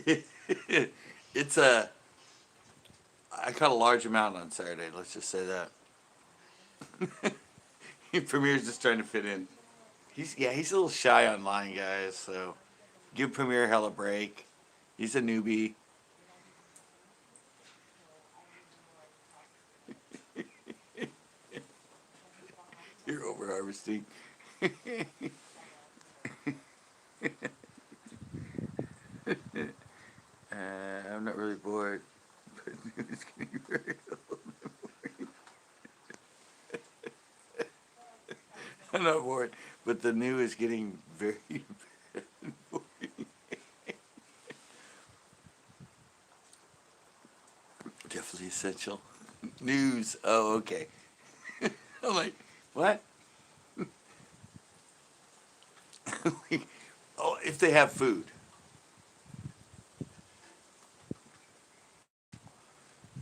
[SPEAKER 1] in. I caught a large amount on Saturday, let's just say that. Premier's just trying to fit in. He's a little shy online, guys, so give Premier hell a break. He's a newbie. You're over harvesting. I'm not really bored, but it's getting very old. I'm not bored, but the new is getting very boring. Definitely essential. News. Oh, okay. I'm like, what? Oh, if they have food.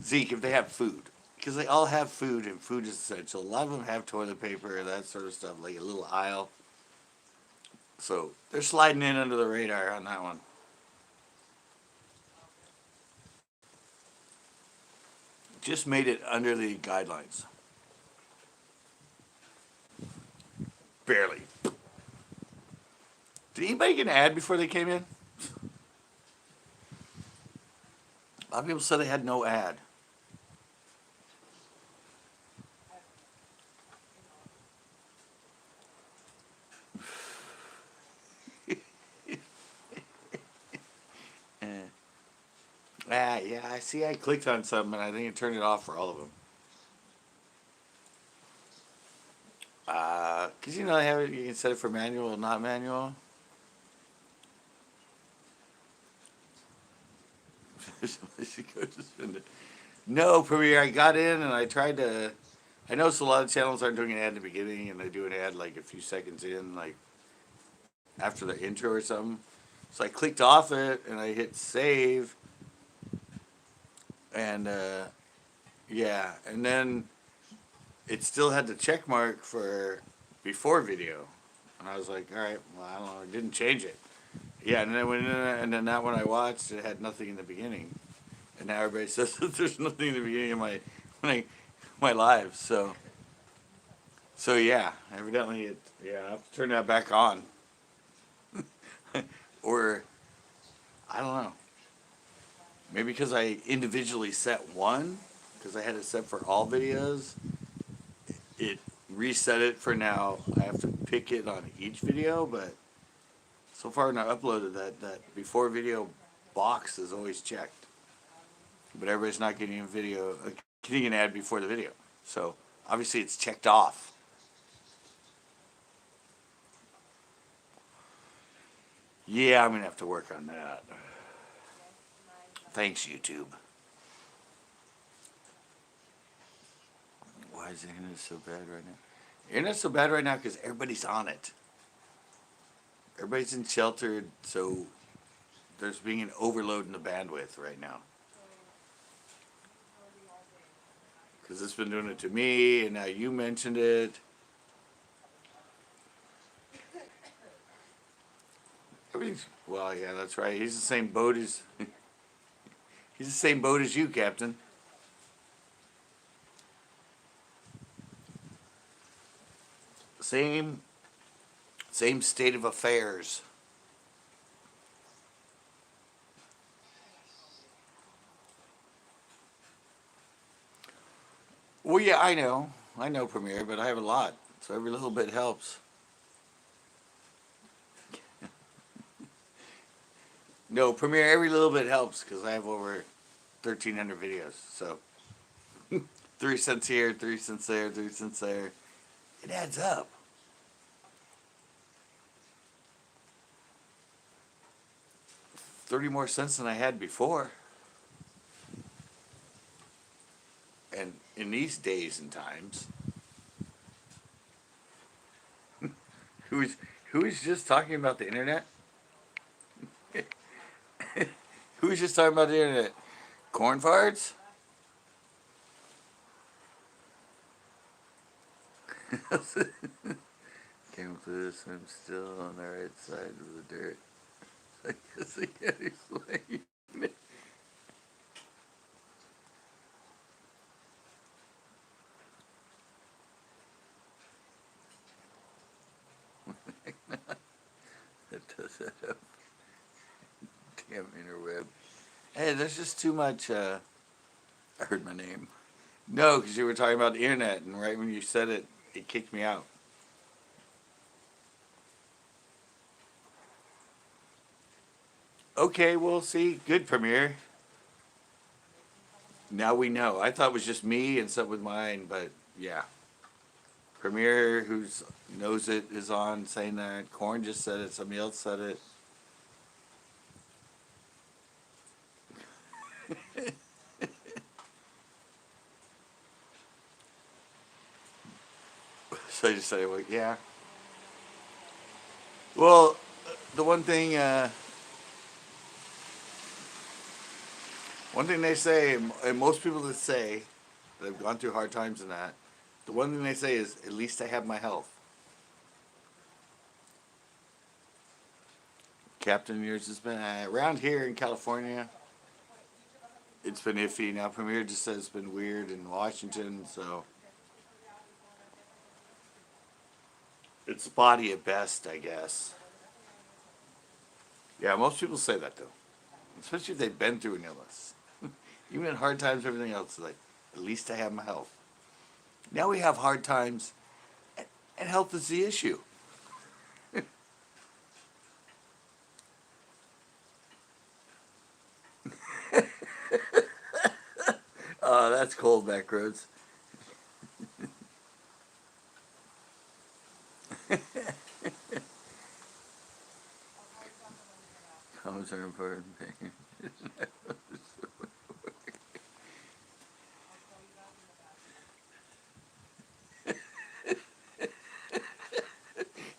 [SPEAKER 1] Zeke, if they have food. Because they all have food, and food is essential. A lot of them have toilet paper, that sort of stuff, like a little aisle. So they're sliding in under the radar on that one. Just made it under the guidelines. Barely. Did anybody get an ad before they came in? A lot of people said they had no ad. Yeah, I see. I clicked on something, and I think it turned it off for all of them. Cause you know they have it. You can set it for manual, not manual. No, Premiere. I got in and I tried to. I noticed a lot of channels aren't doing an ad in the beginning, and they do an ad like a few seconds in, like after the intro or something. So I clicked off it and I hit save. And yeah, and then it still had the check mark for before video, and I was like, all right, well, I don't know, it didn't change it. Yeah, and then that one I watched, it had nothing in the beginning, and now everybody says that there's nothing in the beginning of my live. So yeah, evidently I have to turn that back on, or I don't know. Maybe because I individually set one, because I had it set for all videos, it reset it for now. I have to pick it on each video, but so far when I uploaded that before video box is always checked. But everybody's not getting getting an ad before the video. So Obviously, it's checked off. Yeah, I'm gonna have to work on that. Thanks, YouTube. Why is the internet so bad right now? Internet's so bad right now because everybody's on it. Everybody's in sheltered, so there's being an overload in the bandwidth right now. Because it's been doing it to me, and now you mentioned it. Everything's, well, yeah, that's right. He's the same boat as he's the same boat as you, Captain. Same state of affairs. Well, yeah, I know Premiere, but I have a lot, so every little bit helps. No, Premiere, every little bit helps because I have over 1,300 videos. So 3 cents here, 3 cents there, 3 cents there. It adds up. 30 more cents than I had before. And in these days and times, who's who's just talking about the internet? Who's just talking about the internet? Corn farts? Came to this, I'm still on the right side of the dirt. I guess I can't explain. That does that up. Damn interweb. Hey, there's just too much. I heard my name. No, because you were talking about the internet, and right when you said it, it kicked me out. Okay, we'll see. Good, Premiere. Now we know. I thought it was just me and something with mine, but yeah. Premiere, who's knows it, is on saying that. Corn just said it. Somebody else said it. So I just say, well, yeah. Well, the one thing they say, and most people that say that have gone through hard times in that, the one thing they say is, at least I have my health. Captain, yours has been around here in California. It's been iffy. Now Premier just says it's been weird in Washington, so it's spotty at best, I guess. Yeah, most people say that though, especially if they've been through an illness. Even in hard times, everything else is like, at least I have my health. Now we have hard times, and health is the issue. That's cold, back roads. Comments are important.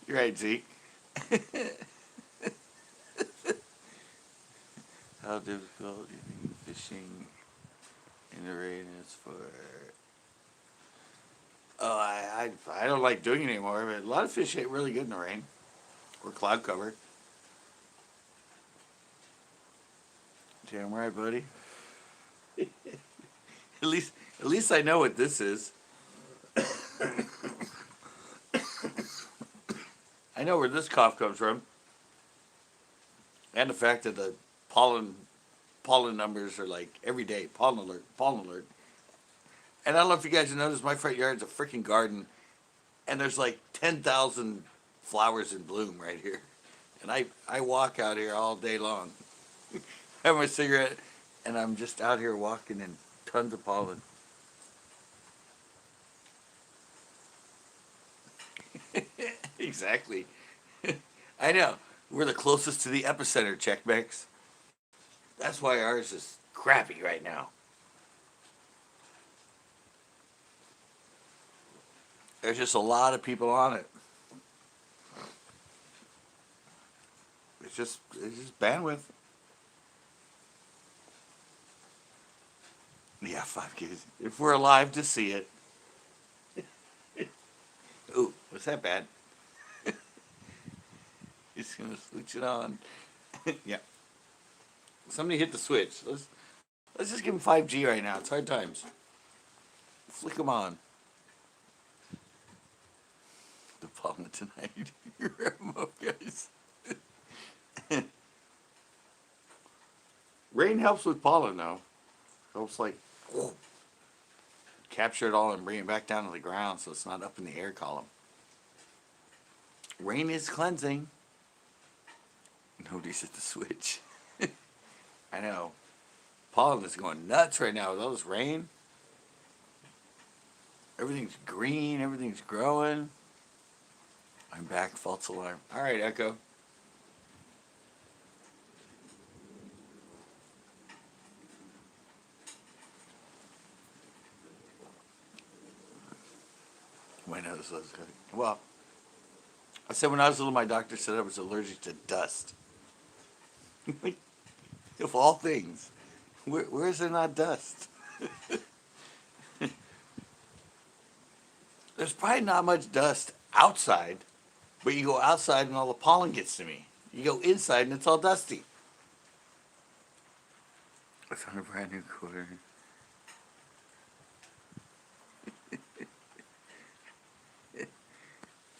[SPEAKER 1] You're right, Zeke. How difficult do you think fishing in the rain is for? Oh, I don't like doing it anymore, but a lot of fish ain't really good in the rain or cloud cover. Damn right, buddy. At least I know what this is. I know where this cough comes from, and the fact that the pollen numbers are like every day pollen alert, pollen alert. And I don't know if you guys have noticed, my front yard's a freaking garden, and there's like 10,000 flowers in bloom right here. And I walk out here all day long, have my cigarette, and I'm just out here walking in tons of pollen. Exactly. I know. We're the closest to the epicenter, check mix. That's why ours is crappy right now. There's just a lot of people on it. It's just bandwidth. Yeah, 5 kids. If we're alive to see it. Ooh, was that bad? He's gonna switch it on. Yeah. Somebody hit the switch. Let's just give him 5G right now. It's hard times. Flick them on. The pollen tonight. Wrap 'em up, guys. Rain helps with pollen, though. Helps like capture it all and bring it back down to the ground, so it's not up in the air column. Rain is cleansing. Nobody's hit the switch. I know. Pollen is going nuts right now with all this rain. Everything's green. Everything's growing. I'm back. False alarm. All right, Echo. My nose was good. Well, I said when I was little, my doctor said I was allergic to dust. Of all things, where is there not dust? There's probably not much dust outside, but you go outside and all the pollen gets to me. You go inside and it's all dusty. I found a brand new quarter.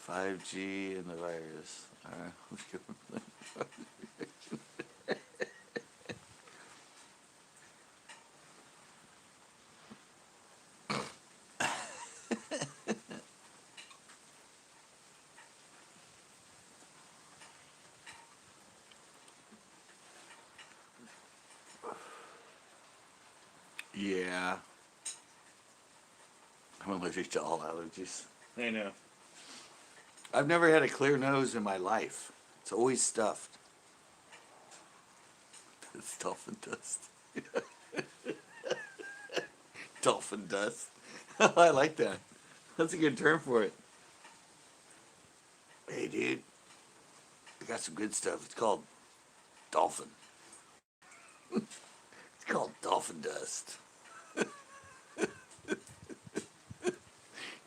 [SPEAKER 1] "5G and the virus." All right, let's go. Yeah. I'm allergic to all allergies. I know. I've never had a clear nose in my life. It's always stuffed. It's dolphin dust. Dolphin dust. I like that. That's a good term for it. Hey, dude. I got some good stuff. It's called dolphin. It's called dolphin dust.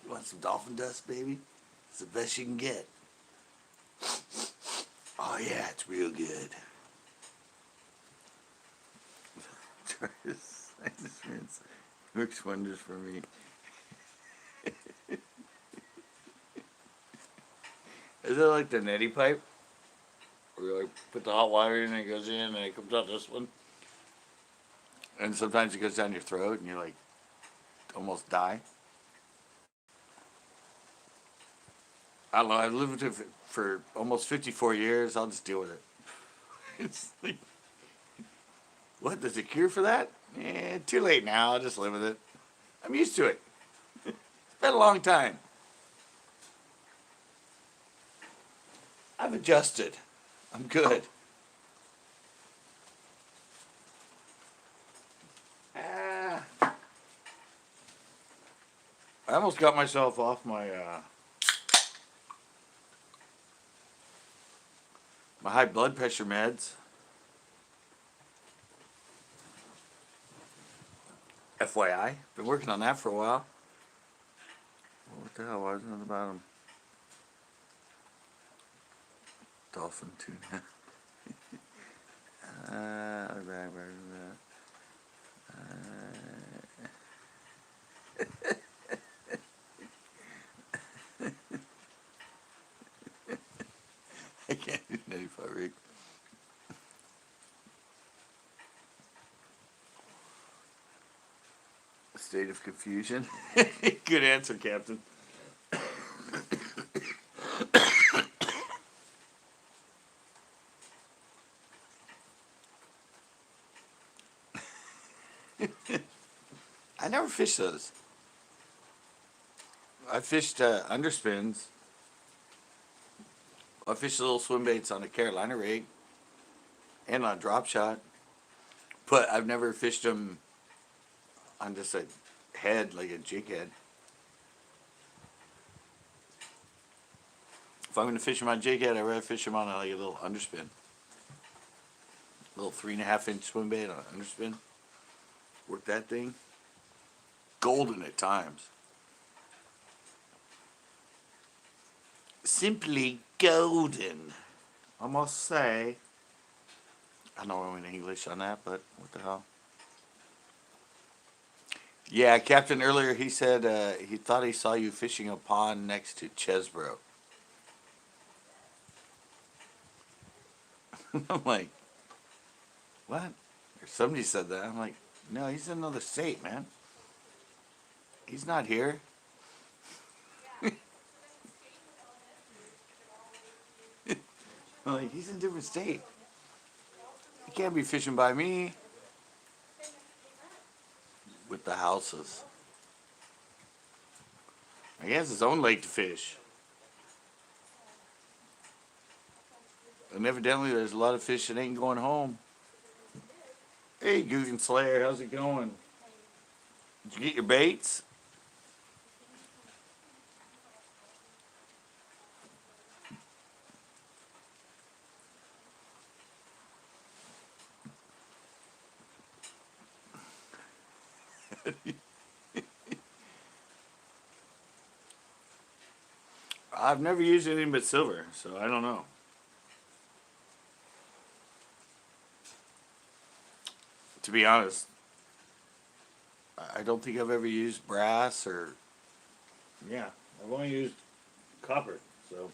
[SPEAKER 1] You want some dolphin dust, baby? It's the best you can get. Oh, yeah, it's real good. Sinus works wonders for me. Is it like the neti pipe? Where you like put the hot water in and it goes in and it comes out this one? And sometimes it goes down your throat and you like almost die. I don't know. I've lived with it for almost 54 years. I'll just deal with it. It's like, what? There's a cure for that? Too late now. I'll just live with it. I'm used to it. It's been a long time. I've adjusted. I'm good. Ah. I almost got myself off my high blood pressure meds. FYI, been working on that for a while. What the hell was it about them? Dolphin tuna. I can't do 95 rig. State of confusion. Good answer, Captain. I never fished those. I fished underspins. I fished little swim baits on a Carolina rig and on a drop shot, but I've never fished them on just a head, like a jig head. If I'm going to fish them on jig head, I'd rather fish them on like a little underspin. A little 3.5-inch swim bait on an underspin. Work that thing. Golden at times. Simply golden, I must say. I know I'm in English on that, but what the hell? Yeah, Captain, earlier he said he thought he saw you fishing a pond next to Chesbro. I'm like, what? Or somebody said that. I'm like, no, he's in another state, man. He's not here. I'm like, he's in a different state. He can't be fishing by me. With the houses. He has his own lake to fish. And evidently there's a lot of fish that ain't going home. Hey, Guggen Slayer, how's it going? Did you get your baits? I've never used anything but silver, so I don't know. To be honest, I don't think I've ever used brass or... Yeah, I've only used copper, so...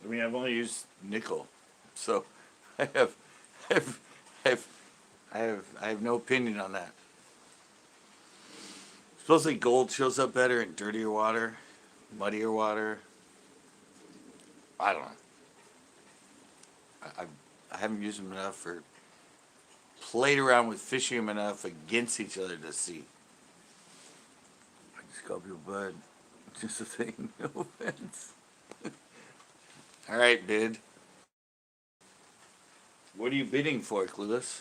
[SPEAKER 1] I mean, I've only used nickel, so I have, I have, I have, I have no opinion on that. Supposedly gold shows up better in dirtier water, muddier water. I don't know. I, I haven't used them enough or played around with fishing them enough against each other to see. I just call people bud. Just a thing. No offense. All right, bid. What are you bidding for, Clueless?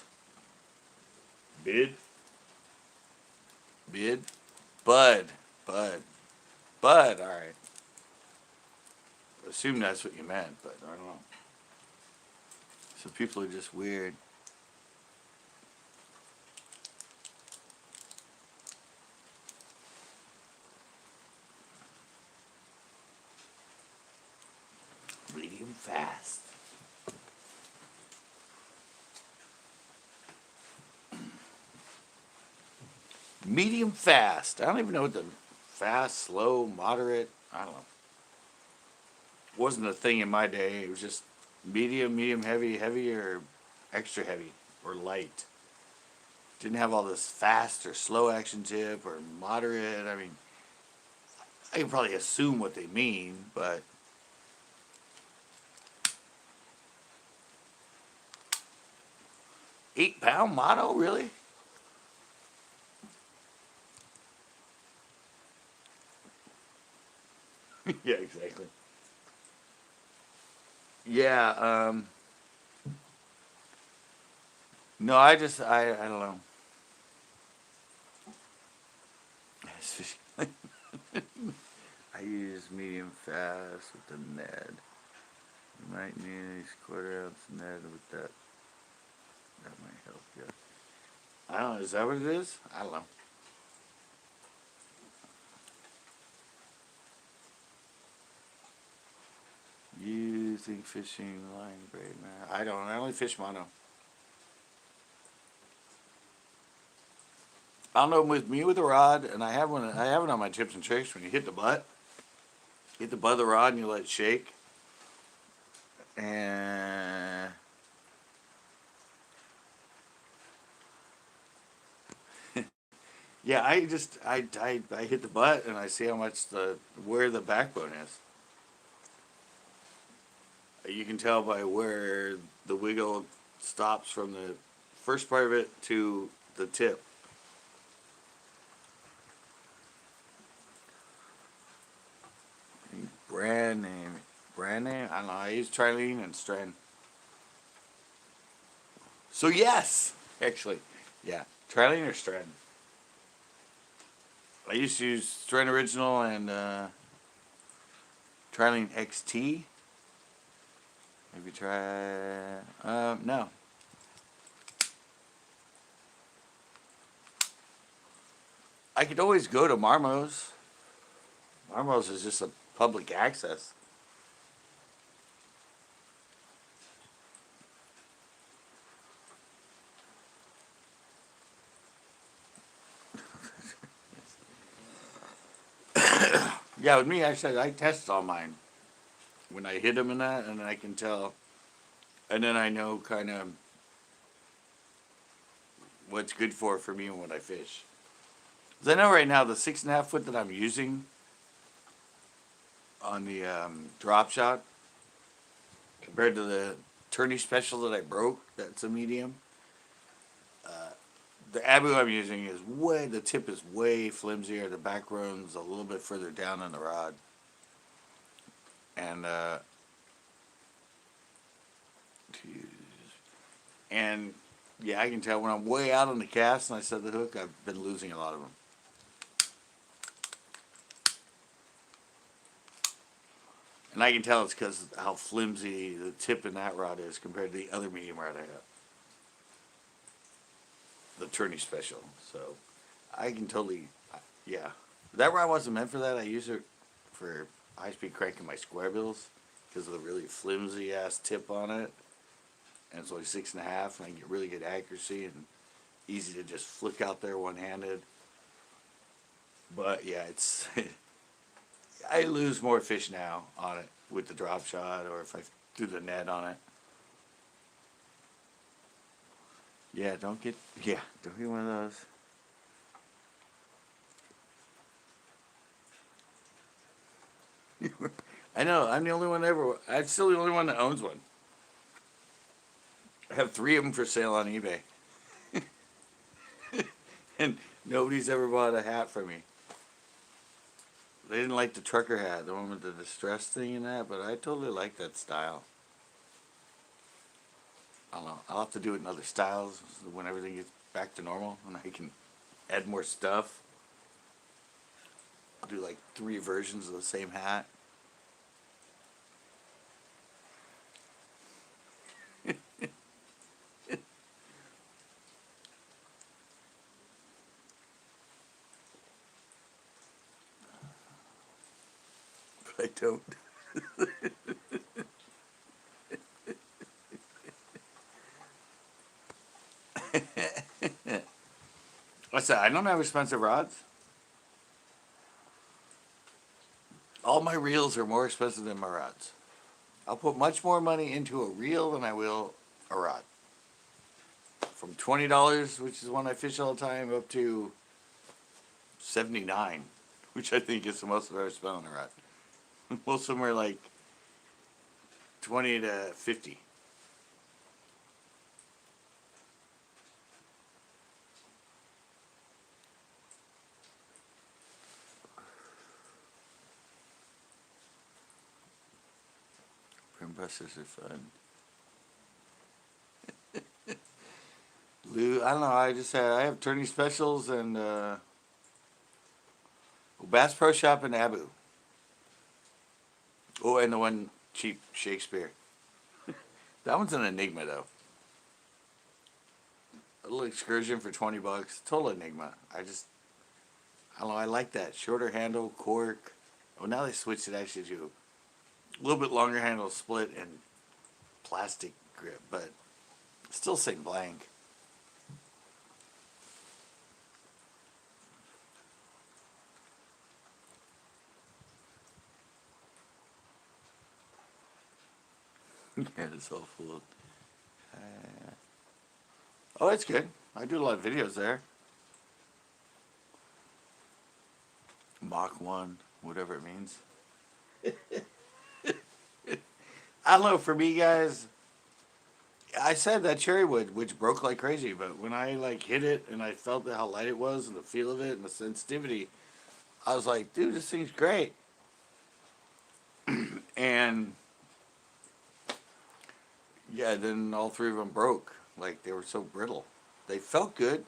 [SPEAKER 1] Bid? Bid? Bud. Bud. Bud, all right. I assume that's what you meant, but I don't know. Some people are just weird. Medium fast. Medium fast. I don't even know what the fast, slow, moderate, I don't know. Wasn't a thing in my day. It was just medium, medium heavy, heavy, or extra heavy, or light. Didn't have all this fast or slow action tip or moderate. I mean, I can probably assume what they mean, but 8-pound mono, really? Yeah, exactly. Yeah, no, I don't know. I use medium fast with the Ned. You might need a 1/4 ounce Ned with that. That might help you. I don't know, is that what it is? I don't know. You think fishing line braid, man? I don't. I only fish mono. I don't know, with me with a rod, and I have one. I have it on my tips and tricks. When you hit the butt of the rod, and you let it shake, and yeah, I hit the butt, and I see how much where the backbone is. You can tell by where the wiggle stops from the first part of it to the tip. Brand name. brand name. I don't know. I use Trilene and Strand. So yes, actually, yeah, Trilene or Strand. I used to use Strand Original and Trilene XT. Maybe try. No. I could always go to Marmos. Marmos is just a public access. Yeah, with me, actually, I test all mine. When I hit them in that, and then I can tell, and then I know kind of what's good for me and what I fish. 'Cause I know right now the 6.5 foot that I'm using on the drop shot compared to the tourney special that I broke, that's a medium. The Abu I'm using is the tip is way flimsier. The back runs a little bit further down on the rod. And, and yeah, I can tell when I'm way out on the cast and I set the hook, I've been losing a lot of them. And I can tell it's because how flimsy the tip in that rod is compared to the other medium rod I have. The tourney special. So I can totally, yeah. That rod wasn't meant for that. I use it for high speed cranking my square bills because of the really flimsy ass tip on it. And it's only 6.5, and I get really good accuracy and easy to just flick out there one handed. But yeah, it's I lose more fish now on it with the drop shot or if I do the net on it. Yeah, don't get one of those. I know, I'm the only one I'm still the only one that owns one. I have 3 of them for sale on eBay. And nobody's ever bought a hat from me. They didn't like the trucker hat, the one with the distress thing and that, but I totally like that style. I don't know. I'll have to do it in other styles when everything gets back to normal and I can add more stuff. I'll do like 3 versions of the same hat. But I don't. What's that? I don't have expensive rods. All my reels are more expensive than my rods. I'll put much more money into a reel than I will a rod. From $20, which is one I fish all the time, up to $79, which I think is the most I've ever spent on a rod. Most of them are like 20 to 50. Brim busters are fun. Lou, I don't know. I have tourney specials and Bass Pro Shop in Abu. Oh, and the one cheap Shakespeare. That one's an enigma though. A little excursion for $20. Total enigma. I don't know. I like that shorter handle, cork. Oh, now they switched it actually to a little bit longer handle, split, and plastic grip, but still say blank. Yeah, it's all full of. Oh, that's good. I do a lot of videos there. Mach 1, whatever it means. I don't know, for me, guys, I said that cherry wood, which broke like crazy, but when I like hit it and I felt how light it was and the feel of it and the sensitivity, I was like, dude, this thing's great. And Yeah, then all three of them broke. Like they were so brittle. They felt good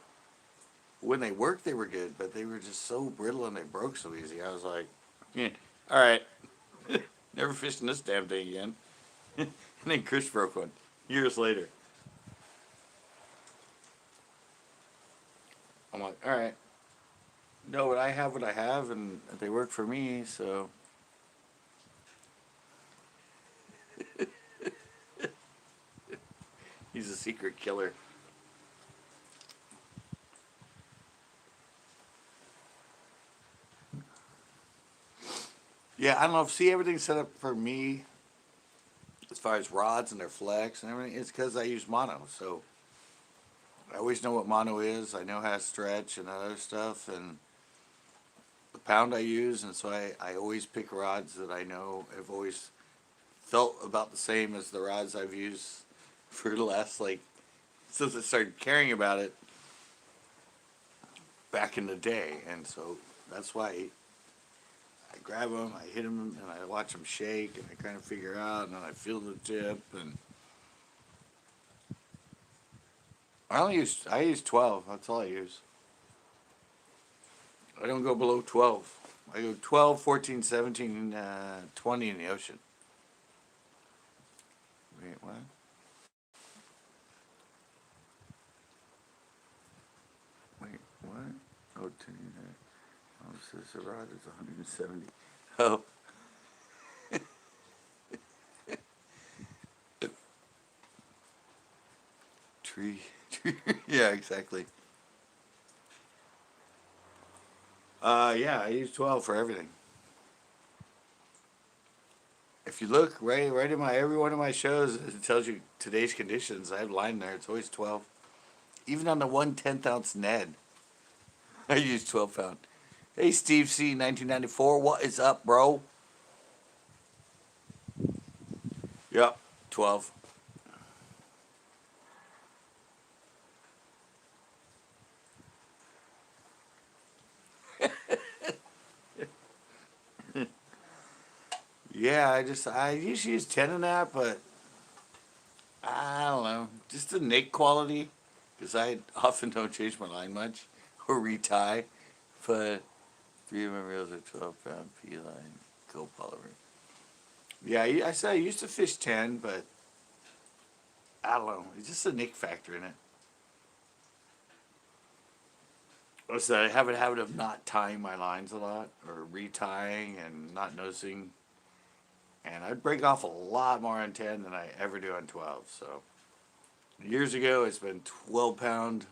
[SPEAKER 1] when they worked. They were good, but they were just so brittle and they broke so easy. I was like, yeah, all right, never fishing this damn thing again. And then Chris broke one years later. I'm like, all right, no, but I have what I have, and they work for me. So he's a secret killer. Yeah, I don't know. If see everything's set up for me as far as rods and their flex and everything. It's because I use mono, so I always know what mono is. I know how to stretch and other stuff, and the pound I use, and so I always pick rods that I know have always felt about the same as the rods I've used for the last, like, since I started caring about it back in the day. And so that's why I grab them, I hit them, and I watch them shake, and I kind of figure out, and then I feel the tip, and I use 12. That's all I use. I don't go below 12. I go 12, 14, 17, 20 in the ocean. Wait, what? Wait, what? Oh, 10, oh, it says the rod is 170. Oh, tree. Yeah, exactly. Yeah, I use 12 for everything. If you look right in my every one of my shows, it tells you today's conditions. I have line there. It's always 12. Even on the 1/10 ounce Ned, I use 12 pound. Hey, Steve C, 1994. What is up, bro? Yep, 12. Yeah, I usually use 10 in that, but I don't know. Just the Nick quality, because I often don't change my line much or retie. But three of my reels are 12 pound P line, copolymer. Yeah, I said I used to fish 10, but I don't know. It's just a Nick factor in it. I said I have a habit of not tying my lines a lot or retying and not noticing. And I'd break off a lot more on 10 than I ever do on 12. So years ago, it's been 12 pound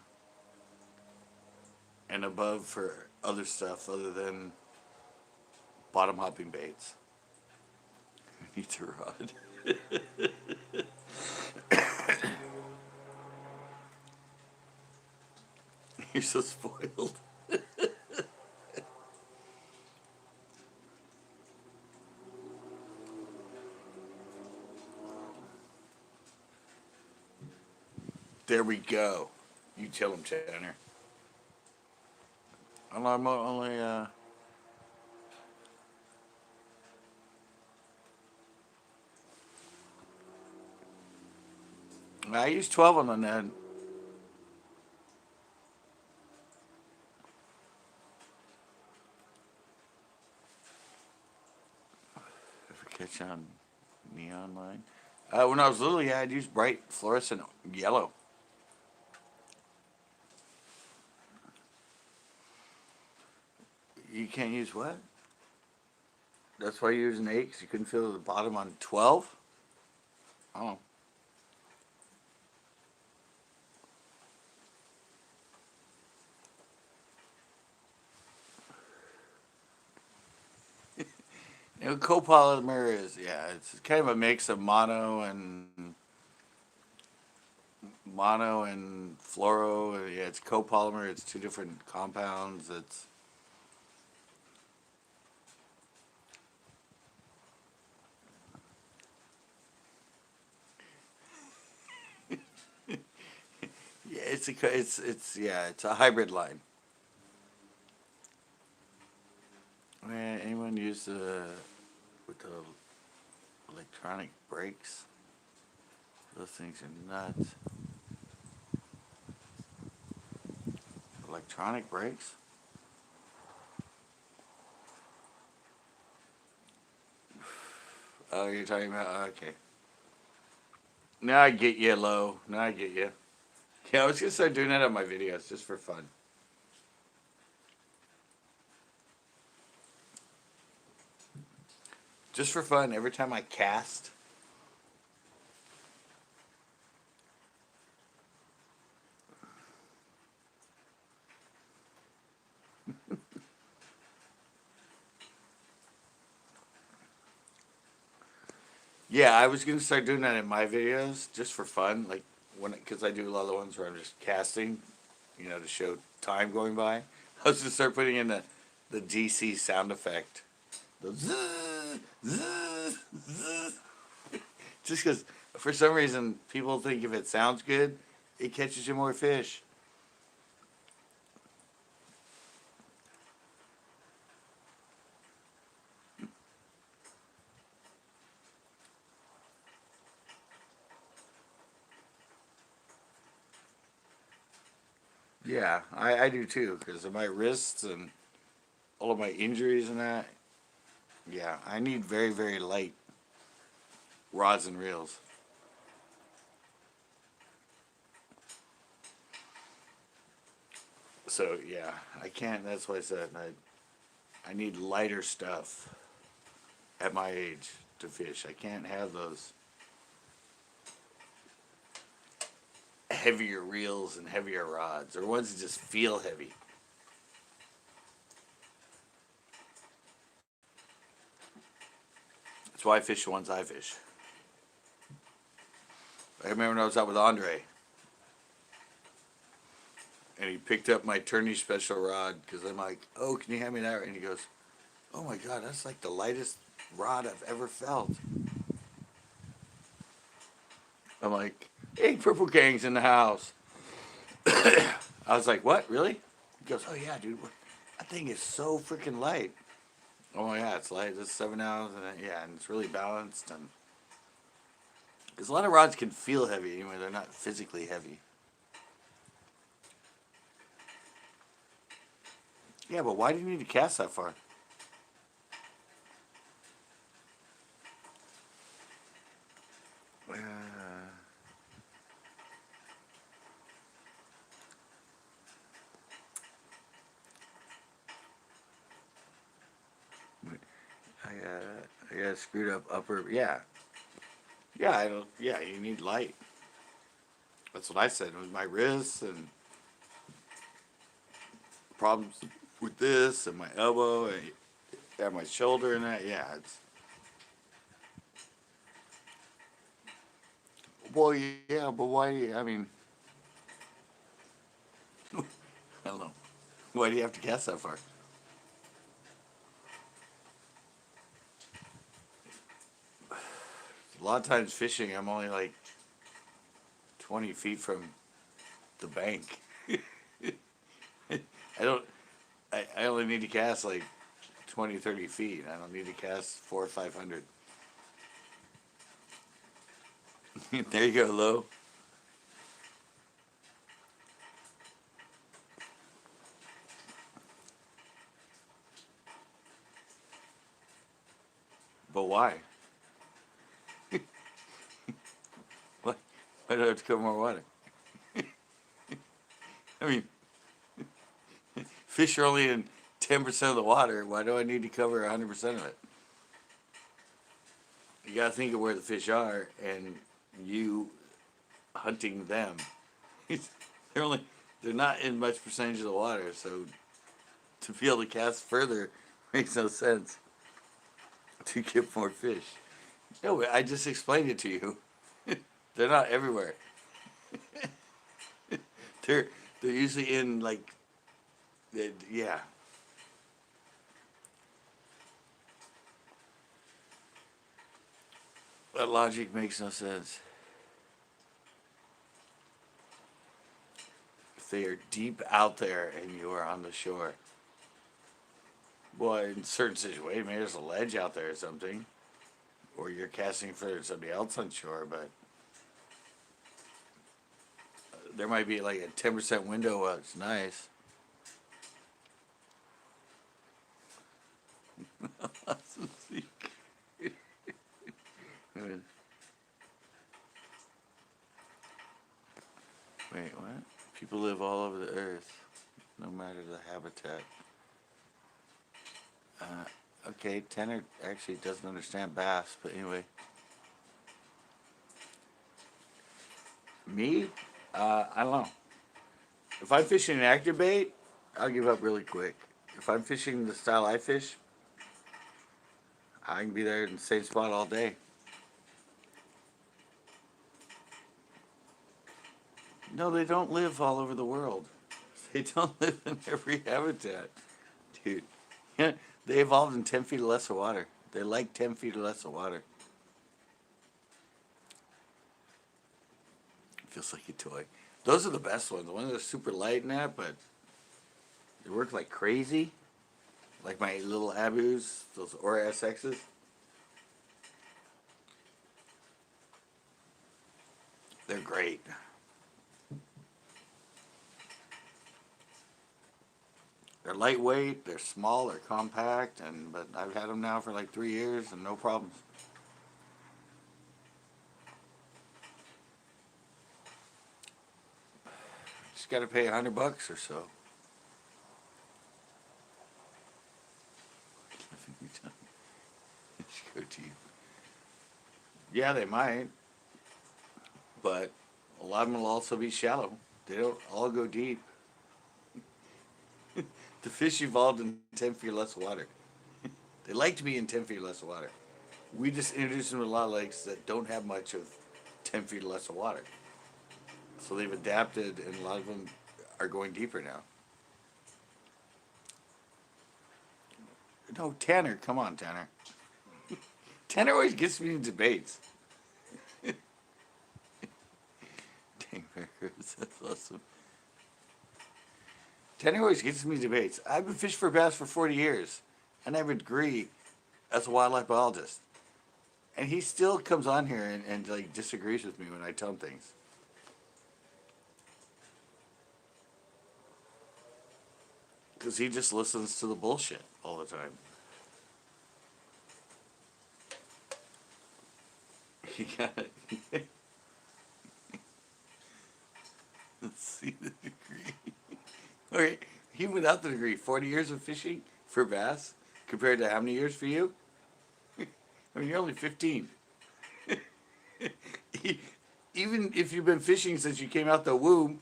[SPEAKER 1] and above for other stuff other than bottom hopping baits. Needs a rod. You're so spoiled. There we go. You tell him, Tanner. I'm only, I use 12 on the net. If I catch on neon line. When I was little, yeah, I'd use bright fluorescent yellow. You can't use what? That's why you use an 8 because you couldn't feel the bottom on 12? Oh. Copolymer is, yeah, it's kind of a mix of mono and fluoro. Yeah, it's copolymer. It's two different compounds. It's yeah, it's a hybrid line. Anyone use the with the electronic brakes? Those things are nuts. Electronic brakes? Oh, you're talking about, okay. Now I get you, Lo. Now I get you. Yeah, I was gonna start doing that on my videos just for fun. Just for fun, every time I cast. Yeah, I was gonna start doing that in my videos just for fun, like because I do a lot of the ones where I'm just casting, to show time going by. I was gonna start putting in the DC sound effect, the zzz, zzz, zzz. Just because for some reason people think if it sounds good, it catches you more fish. Yeah, I do too because of my wrists and all of my injuries and that. Yeah, I need very, very light rods and reels. So yeah, I can't. That's why I said I need lighter stuff at my age to fish. I can't have those heavier reels and heavier rods or ones that just feel heavy. That's why I fish the ones I fish. I remember when I was out with Andre and he picked up my tourney special rod because I'm like, oh, can you hand me that? And he goes, oh my God, that's like the lightest rod I've ever felt. I'm like, hey, Purple Gang's in the house. I was like, what, really? He goes, oh yeah, dude, that thing is so freaking light. Oh yeah, it's light. It's 7 ounce, and yeah, and it's really balanced. And because a lot of rods can feel heavy anyway, they're not physically heavy. Yeah, but why do you need to cast that far? I got a screwed up upper. Yeah, yeah. I don't. Yeah, you need light. That's what I said with my wrists and problems with this and my elbow and my shoulder and that. Yeah, it's. Well, yeah, but why? I mean, I don't know. Why do you have to cast that far? A lot of times fishing, I'm only like 20 feet from the bank. I don't. I only need to cast like 20, 30 feet. I don't need to cast 400 or 500. There you go, Lo. But why? What? Why do I have to cover more water? I mean, fish are only in 10% of the water. Why do I need to cover 100% of it? You gotta think of where the fish are and you hunting them. they're only they're not in much percentage of the water, so to be able to cast further makes no sense to get more fish. No, I just explained it to you. They're not everywhere. They're they're usually in like yeah. That logic makes no sense. If they are deep out there and you are on the shore. Well, in certain situations, maybe there's a ledge out there or something, or you're casting for somebody else on shore. But there might be like a 10% window. It's nice. Wait, what? People live all over the earth, no matter the habitat. Okay, Tanner actually doesn't understand bass, but anyway. Me? I don't know. If I'm fishing an active bait, I'll give up really quick. If I'm fishing the style I fish, I can be there in the same spot all day. No, they don't live all over the world. They don't live in every habitat, dude. Yeah, they evolved in 10 feet or less of water. They like 10 feet or less of water. Feels like a toy. Those are the best ones. The ones that are super light and that, but they work like crazy. Like my little Abus, those Aura SXs. They're great. They're lightweight, they're small, they're compact, but I've had them now for like 3 years and no problems. Just got to pay $100 or so. Go to you. Yeah, they might, but a lot of them will also be shallow. They don't all go deep. The fish evolved in 10 feet or less of water. They like to be in 10 feet or less of water. We just introduced them to a lot of lakes that don't have much of 10 feet or less of water. So they've adapted, and a lot of them are going deeper now. No, Tanner, come on, Tanner. Tanner always gets me in debates. Dang, that's awesome. Tanner always gets me in debates. I've been fishing for bass for 40 years, and I would agree as a wildlife biologist. And he still comes on here and like disagrees with me when I tell him things. Because he just listens to the bullshit all the time. He got it. Let's see the degree. Okay, he without the degree, 40 years of fishing for bass compared to how many years for you? I mean, you're only 15. Even if you've been fishing since you came out the womb,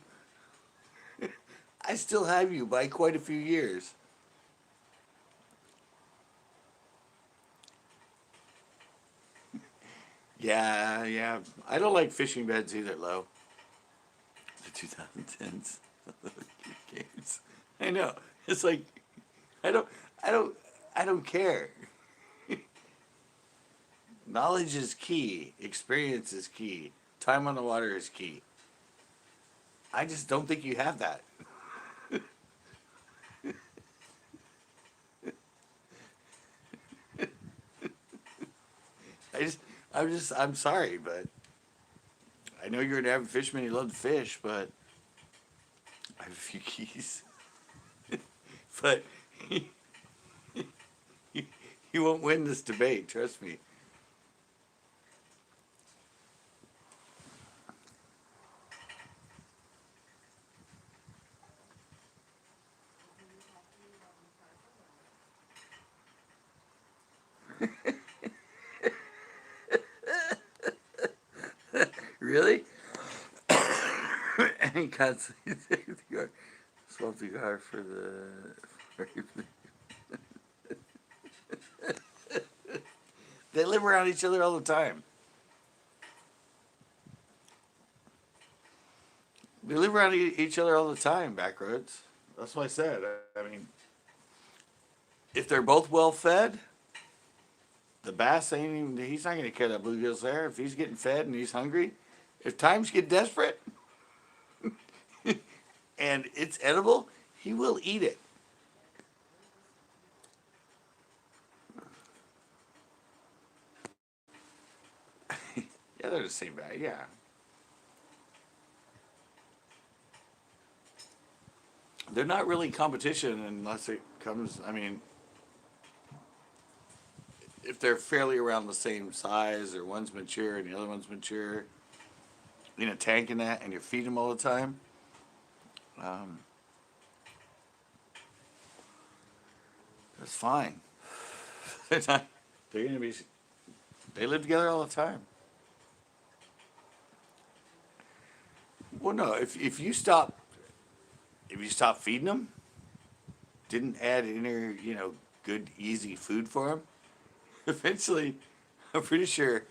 [SPEAKER 1] I still have you by quite a few years. Yeah, yeah. I don't like fishing beds either, Lo. The 2010s games. I know. It's like I don't I don't I don't care. Knowledge is key. Experience is key. Time on the water is key. I just don't think you have that. I just I'm sorry, but I know you're an avid fisherman, you love to fish, but I have a few keys. But you won't win this debate, trust me. Really? And constantly swap the car for the. They live around each other all the time. They live around each other all the time, backroads. That's what I said. I mean, if they're both well fed, the bass ain't even, he's not going to cut that bluegills there. If he's getting fed and he's hungry, if times get desperate and it's edible, he will eat it. Yeah, they're the same bag. Yeah. they're not really competition unless it comes. I mean, if they're fairly around the same size, or one's mature and the other one's mature, in a tank and that, and you feed them all the time, um, that's fine. they're not. They're gonna be. They live together all the time. Well, no. If you stop feeding them, didn't add inner, good easy food for them, eventually, I'm pretty sure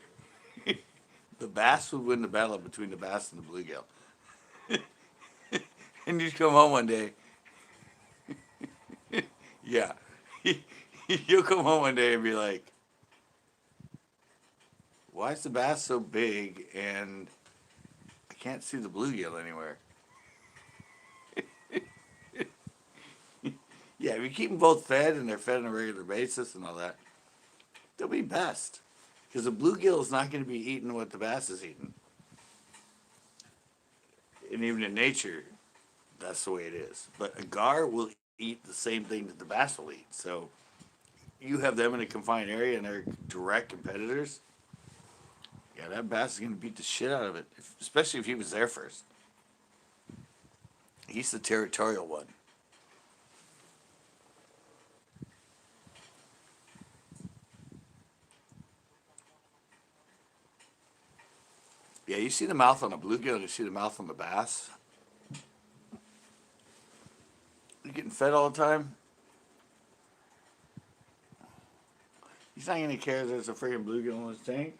[SPEAKER 1] the bass would win the battle between the bass and the bluegill. And you'd come home one day. Yeah. You'll come home one day and be like, why is the bass so big and I can't see the bluegill anywhere? Yeah, if you keep them both fed and they're fed on a regular basis and all that, they'll be best. Because the bluegill is not going to be eating what the bass is eating. And even in nature, that's the way it is. But a gar will eat the same thing that the bass will eat. So you have them in a confined area and they're direct competitors. Yeah, that bass is going to beat the shit out of it, especially if he was there first. He's the territorial one. Yeah, you see the mouth on a bluegill and you see the mouth on the bass. You're getting fed all the time. He's not going to care if there's a freaking bluegill in his tank.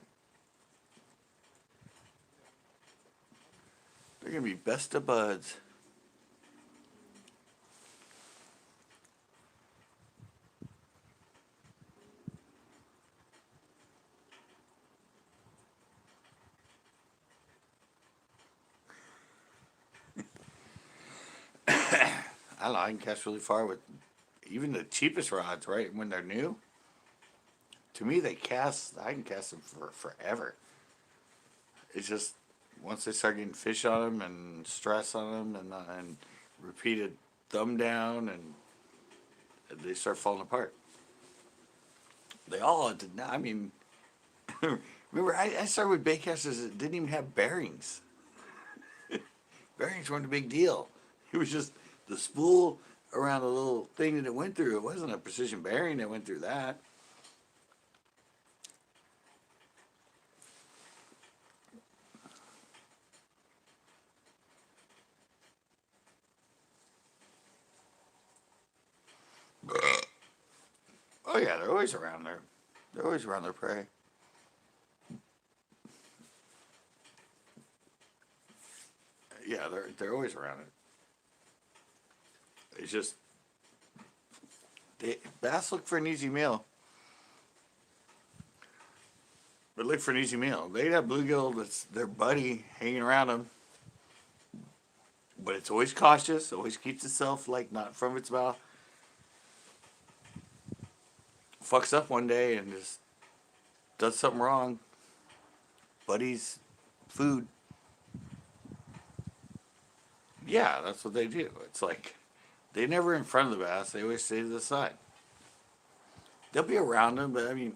[SPEAKER 1] They're going to be best of buds. I don't know, I can cast really far with even the cheapest rods, right? When they're new. To me, I can cast them for forever. It's just, once they start getting fish on them and stress on them and repeated thumb down, and they start falling apart. They all did not, I mean, remember, I started with bait casters that didn't even have bearings. Bearings weren't a big deal. It was just the spool around the little thing that it went through. It wasn't a precision bearing that went through that. Oh yeah, they're always around there. They're always around their prey. Yeah, they're always around it. It's just bass look for an easy meal. But look for an easy meal. They'd have bluegill that's their buddy hanging around them. But it's always cautious, always keeps itself like not from its mouth. Fucks up one day and just does something wrong. Buddy's food. Yeah, that's what they do. It's like they never in front of the bass. They always stay to the side. They'll be around them, but I mean,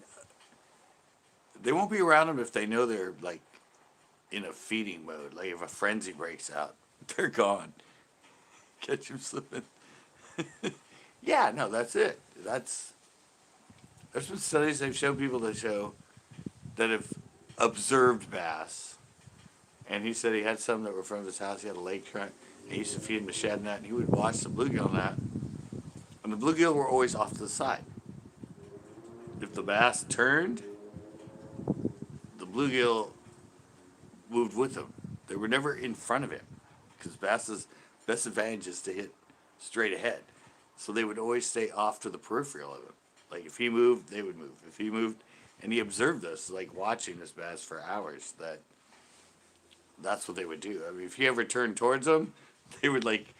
[SPEAKER 1] they won't be around them if they know they're like in a feeding mode. Like if a frenzy breaks out, they're gone. Catch them slipping. Yeah, no, that's it. There's been studies they've shown people that show that have observed bass. And he said he had some that were from his house. He had a lake front. He used to feed them a shad net, and he would watch the bluegill net. And the bluegill were always off to the side. If the bass turned, the bluegill moved with him. They were never in front of him, because bass's best advantage is to hit straight ahead. So they would always stay off to the peripheral of him. Like if he moved, they would move. If he moved, and he observed this, like watching this bass for hours, that's what they would do. I mean, if he ever turned towards them, they would like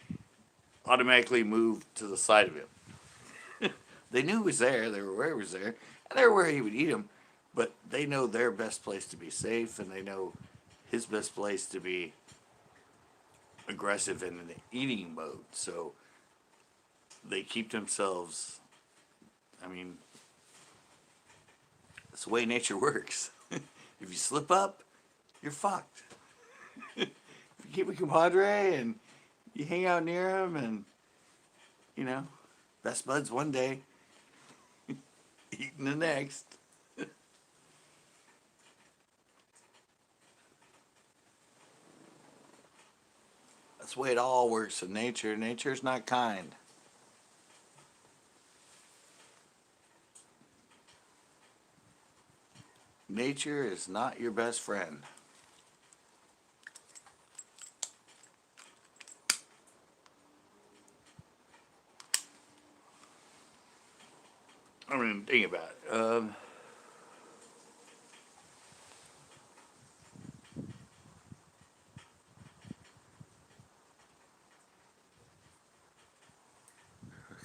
[SPEAKER 1] automatically move to the side of him. They knew he was there. They were aware he was there, and they were aware he would eat them. But they know their best place to be safe, and they know his best place to be aggressive and in the eating mode. So they keep themselves. I mean, that's the way nature works. If you slip up, you're fucked. If you keep a compadre and you hang out near him, and you know, best buds one day, eating the next. That's the way it all works in nature. Nature's not kind. Nature is not your best friend. I mean, think about it.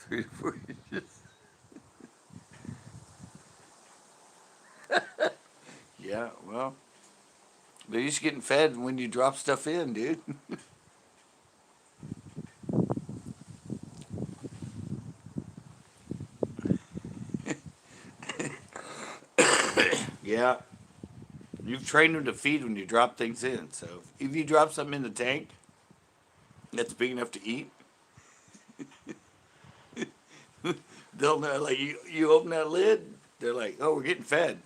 [SPEAKER 1] 3 to 4 inches. Yeah, well, they're used to getting fed when you drop stuff in, dude. Yeah, you've trained them to feed when you drop things in. So if you drop something in the tank that's big enough to eat, they'll know. Like you open that lid, they're like, "Oh, we're getting fed."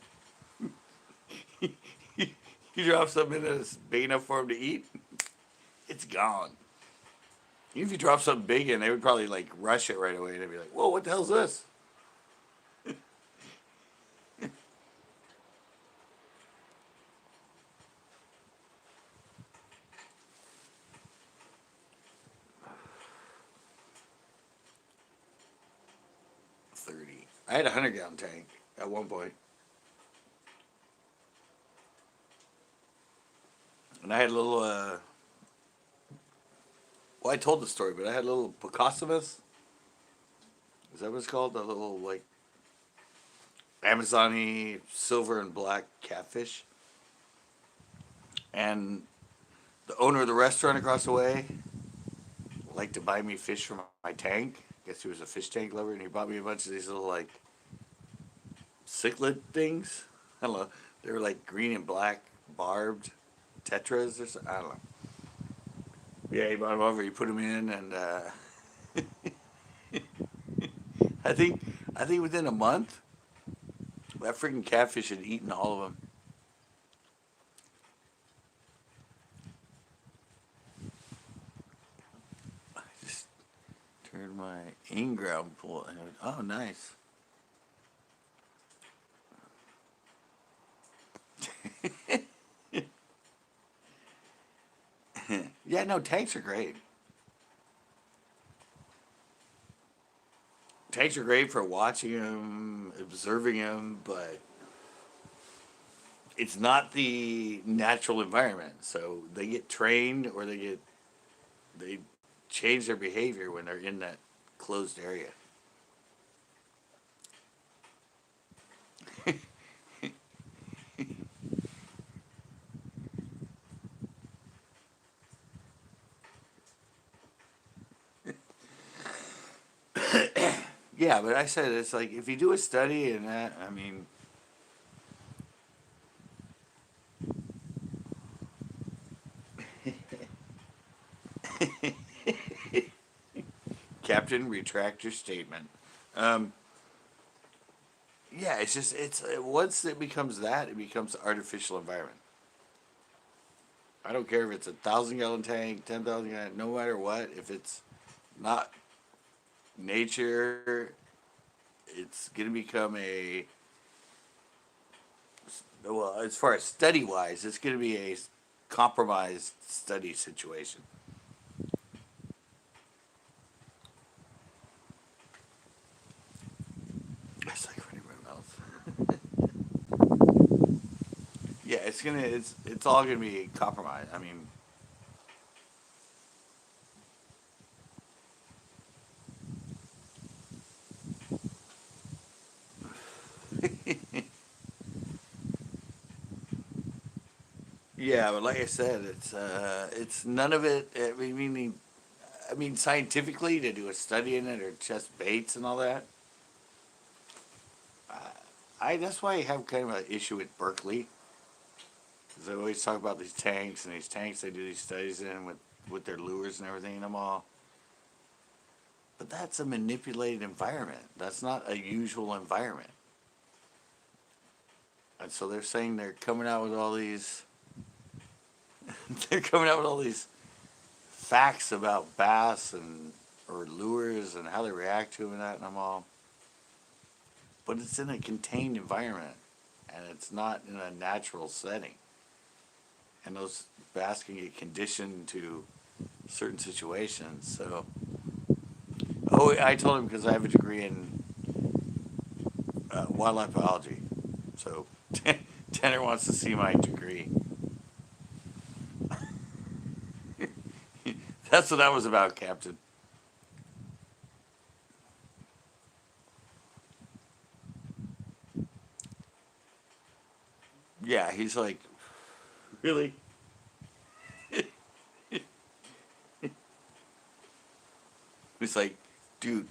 [SPEAKER 1] You drop something in that's big enough for them to eat, it's gone. Even if you drop something big in, they would probably like rush it right away. They'd be like, "Whoa, what the hell's this?" 30. I had a 100-gallon tank at one point, and I had a little. Well, I told the story, but I had a little Pocossamus. Is that what it's called? A little like Amazon-y silver and black catfish. And the owner of the restaurant across the way liked to buy me fish from my tank. I guess he was a fish tank lover, and he bought me a bunch of these little like cichlid things. I don't know. They were like green and black barbed tetras or something. I don't know. Yeah, he bought them over. He put them in, and I think I think within a month, that freaking catfish had eaten all of them. I just turned my in-ground pool, and oh, nice. Yeah, no, tanks are great. Tanks are great for watching them, observing them, but it's not the natural environment. So they get trained, or they change their behavior when they're in that closed area. Yeah, but I said it's like if you do a study and that, I mean, Captain, retract your statement. Um, yeah, it's just it's once it becomes that, it becomes artificial environment. I don't care if it's 1,000-gallon tank, 10,000 gallon, no matter what. If it's not nature, it's gonna become a well, as far as study wise, it's gonna be a compromised study situation. It's like running my mouth. Yeah, it's all gonna be compromised. I mean, yeah, but like I said, it's none of it. I mean, mean, scientifically, to do a study in it or test baits and all that, that's why I have kind of an issue with Berkeley. Because they always talk about these tanks, and these tanks they do these studies in with their lures and everything in them all. But that's a manipulated environment. That's not a usual environment. And so they're saying they're coming out with all these they're coming out with all these facts about bass and or lures and how they react to them and that, and I'm all, but it's in a contained environment and it's not in a natural setting. And those bass can get conditioned to certain situations. So, I told him because I have a degree in wildlife biology. So Tanner wants to see my degree. That's what that was about, Captain. Yeah, he's like, really? He's like, dude,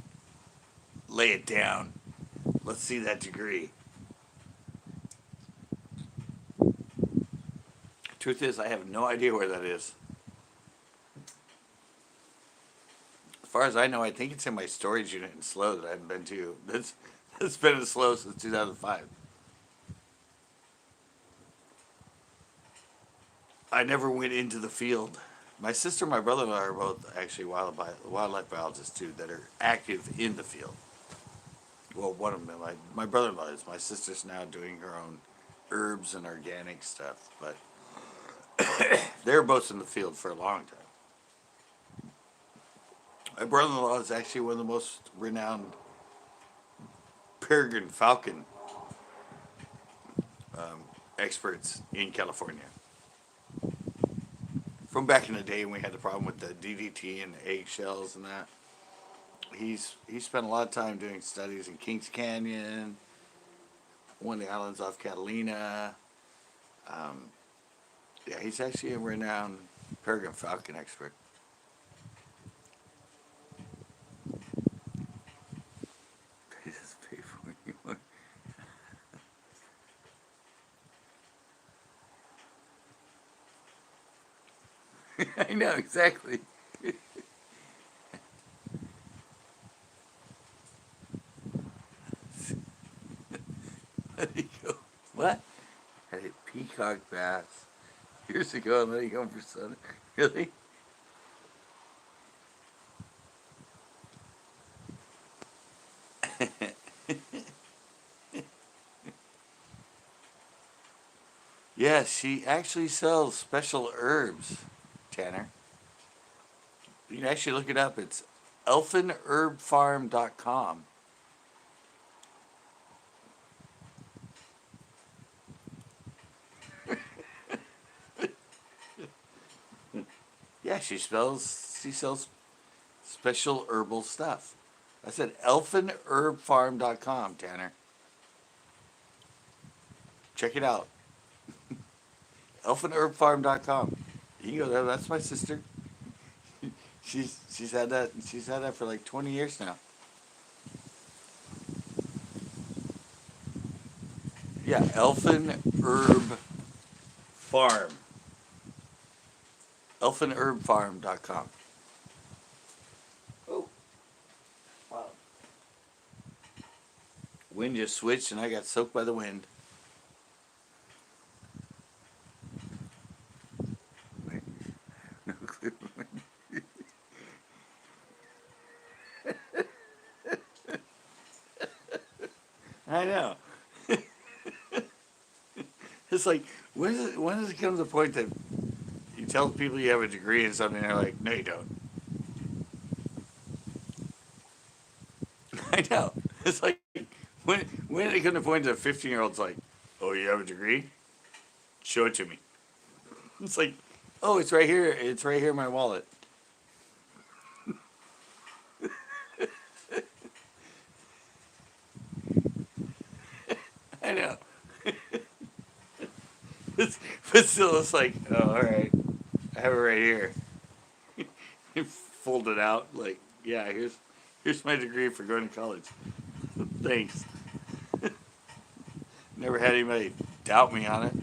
[SPEAKER 1] lay it down. Let's see that degree. Truth is, I have no idea where that is. As far as I know, I think it's in my storage unit in Slow that I haven't been to. That's been in Slow since 2005. I never went into the field. My sister and my brother-in-law are both actually wildlife biologists too that are active in the field. Well, one of them, my brother-in-law is. My sister's now doing her own herbs and organic stuff, but they were both in the field for a long time. My brother-in-law is actually one of the most renowned peregrine falcon experts in California. From back in the day when we had the problem with the DDT and the eggshells and that, he spent a lot of time doing studies in Kings Canyon, one of the islands off Catalina. Yeah, he's actually a renowned peregrine falcon expert. They just pay for you. I know, exactly. Let it go. What? Had a peacock bass years ago and let it go for Sunday. Really? Yeah, she actually sells special herbs, Tanner. You can actually look it up. It's elfinherbfarm.com. Yeah, she sells special herbal stuff. I said elfinherbfarm.com, Tanner. Check it out. elfinherbfarm.com. You can go there. That's my sister. She's had that for like 20 years now. Yeah, Elfin Herb Farm. elfinherbfarm.com. Oh, wow. Wind just switched and I got soaked by the wind. No clue. I know. It's like, when does it come to the point that you tell people you have a degree in something and they're like, no, you don't. I know. It's like, when did it come to the point that a 15-year-old's like, oh, you have a degree? Show it to me. It's like, oh, it's right here. It's right here in my wallet. I know. But still, it's like, oh, all right. I have it right here. folded out. Like, yeah, here's my degree for going to college. Thanks. Never had anybody doubt me on it.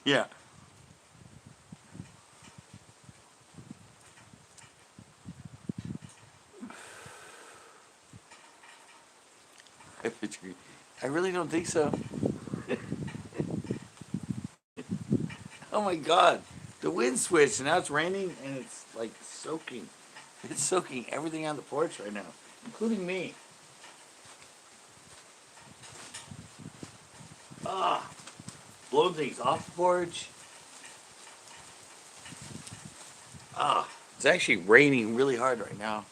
[SPEAKER 1] Yeah. I really don't think so. Oh my God. The wind switched and now it's raining and it's like soaking. It's soaking everything on the porch right now, including me. Ah, blowing things off the porch. Ah, it's actually raining really hard right now.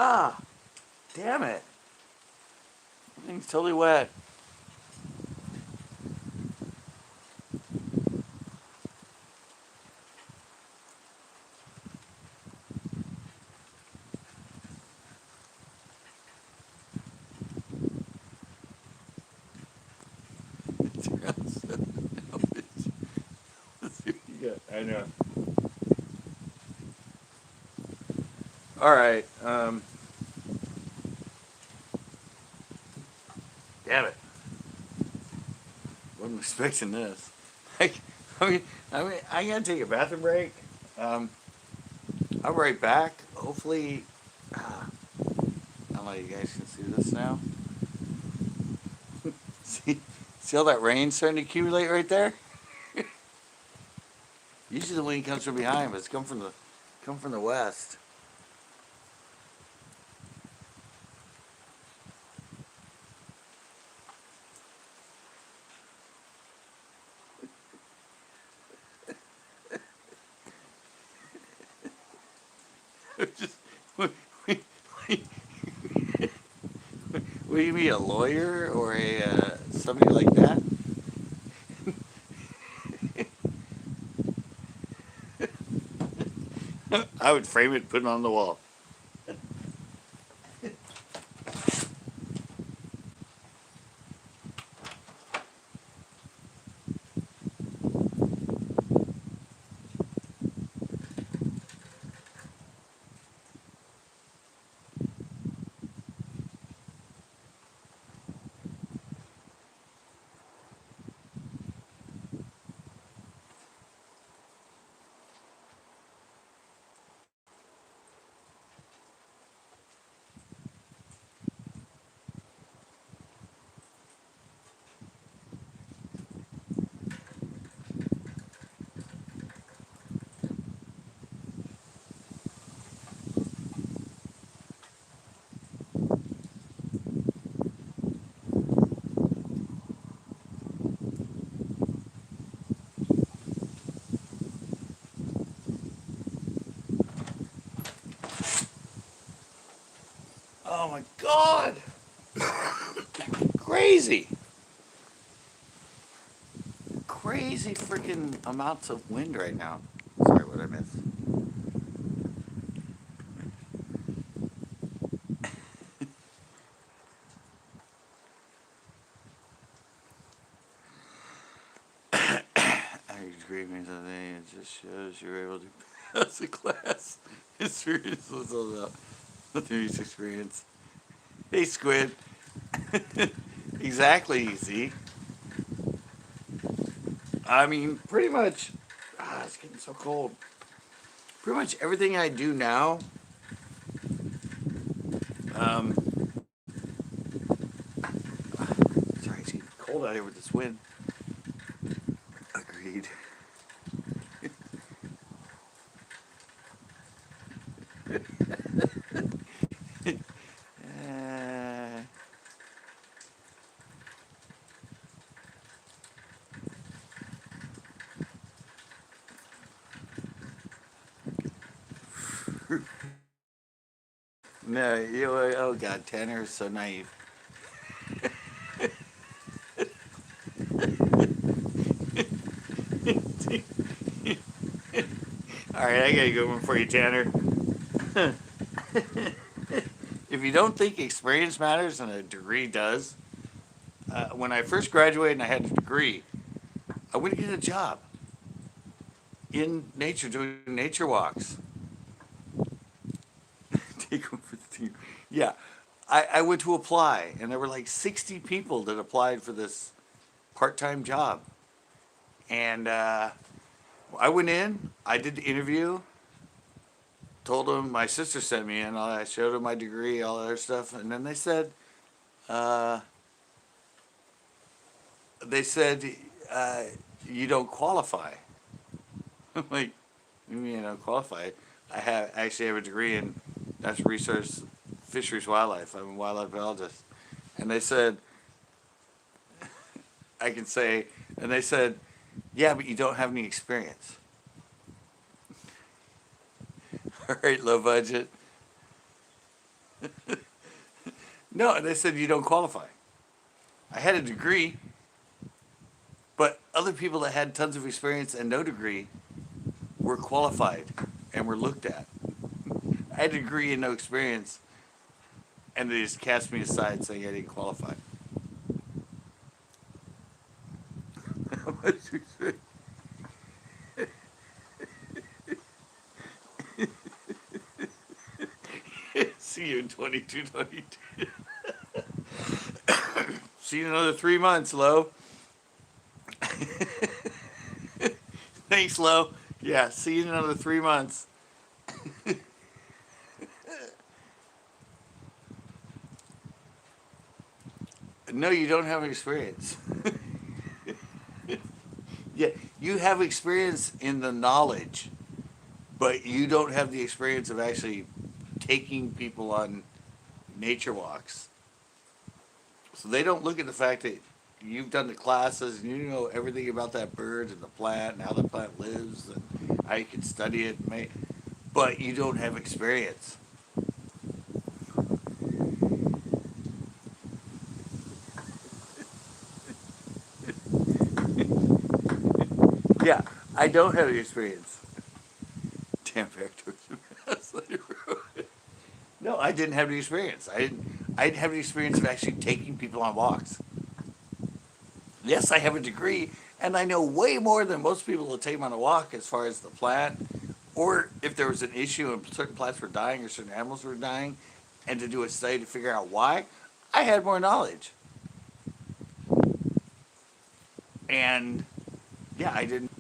[SPEAKER 1] Ah, damn it. Everything's totally wet. Yeah, I know. All right. Damn it. Wasn't expecting this. I, I gotta take a bathroom break. Um, I'll be right back. Hopefully, I don't know if you guys can see this now. See, see all that rain starting to accumulate right there? Usually the wind comes from behind, but it's come from the west. Just, what do you mean, a lawyer or a somebody like that? I would frame it, and put it on the wall. Oh my God! Crazy! Crazy freaking amounts of wind right now. Sorry, what I missed. I agree with something. It just shows you're able to pass a class. Experience was all about the experience. Hey, Squid. Exactly, see? I mean, pretty much. Ah, it's getting so cold. Pretty much everything I do now. Um, sorry, it's getting cold out here with this wind. Agreed. uh, No, oh God, Tanner is so naive. All right, I got a good one for you, Tanner. If you don't think experience matters and a degree does, when I first graduated and I had a degree, I went to get a job in nature doing nature walks. Take one for the team. Yeah, I went to apply, and there were like 60 people that applied for this part-time job. And I went in, I did the interview, told them my sister sent me in, I showed them my degree, all that other stuff, and then uh, they said, uh, you don't qualify. I'm like, you mean I don't qualify? I actually have a degree in natural resource, fisheries, wildlife. I'm a wildlife biologist. And they said, I can say, and they said, yeah, but you don't have any experience. All right, low budget. No, and they said you don't qualify. I had a degree, but other people that had tons of experience and no degree were qualified and were looked at. I had a degree and no experience, and they just cast me aside saying I didn't qualify. See you in 22, 22. See you in another 3 months, Lo. Thanks, Lo. Yeah, see you in another 3 months. No, you don't have experience. Yeah, you have experience in the knowledge, but you don't have the experience of actually taking people on nature walks. So they don't look at the fact that you've done the classes and you know everything about that bird and the plant and how the plant lives and how you can study it, but you don't have experience. Yeah, I don't have the experience. Damn back towards the road. No, I didn't have the experience. I didn't have the experience of actually taking people on walks. Yes, I have a degree, and I know way more than most people will take them on a walk as far as the plant, or if there was an issue and certain plants were dying or certain animals were dying, and to do a study to figure out why, I had more knowledge. And yeah, I didn't.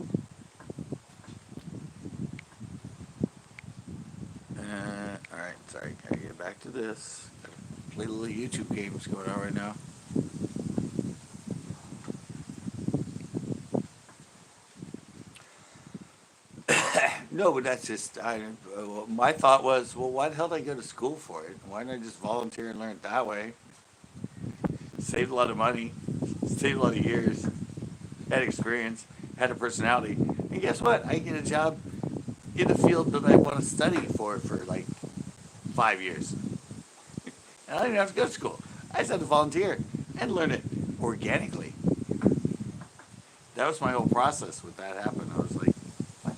[SPEAKER 1] All right, sorry, gotta get back to this. Gotta play little YouTube games going on right now. No, but that's just my thought was, well, why the hell did I go to school for it? Why didn't I just volunteer and learn it that way? Saved a lot of money, saved a lot of years, had experience, had a personality, and guess what? I get a job in the field that I want to study for like 5 years, and I didn't have to go to school. I just had to volunteer and learn it organically. That was my whole process with that happened. I was like, what?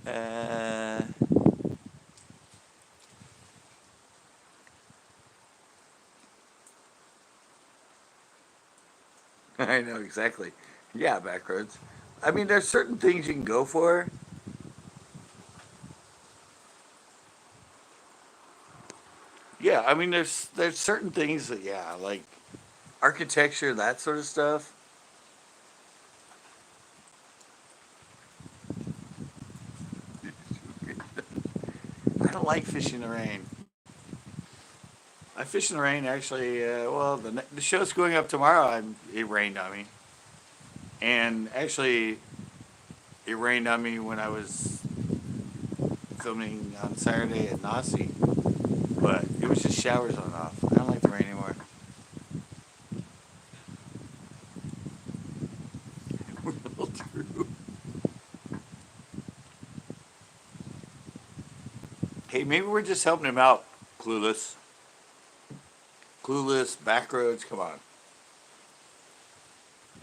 [SPEAKER 1] uh, I know exactly. Yeah, backroads. I mean, there's certain things you can go for. Yeah, I mean, there's certain things that yeah, like architecture, that sort of stuff. I don't like fishing in the rain. I fish in the rain actually. Well, the show's going up tomorrow. It rained on me, and actually, it rained on me when I was filming on Saturday at Naci. But it was just showers on and off. I don't like the rain anymore. Real true. Hey, maybe we're just helping him out. Clueless. Clueless, Backroads, come on.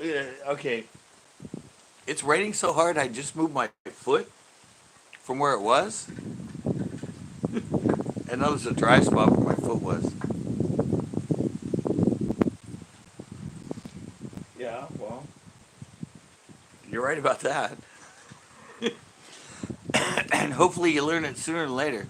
[SPEAKER 1] Yeah, okay. It's raining so hard I just moved my foot from where it was. And that was a dry spot where my foot was. Yeah, well, you're right about that. And hopefully you learn it sooner than later.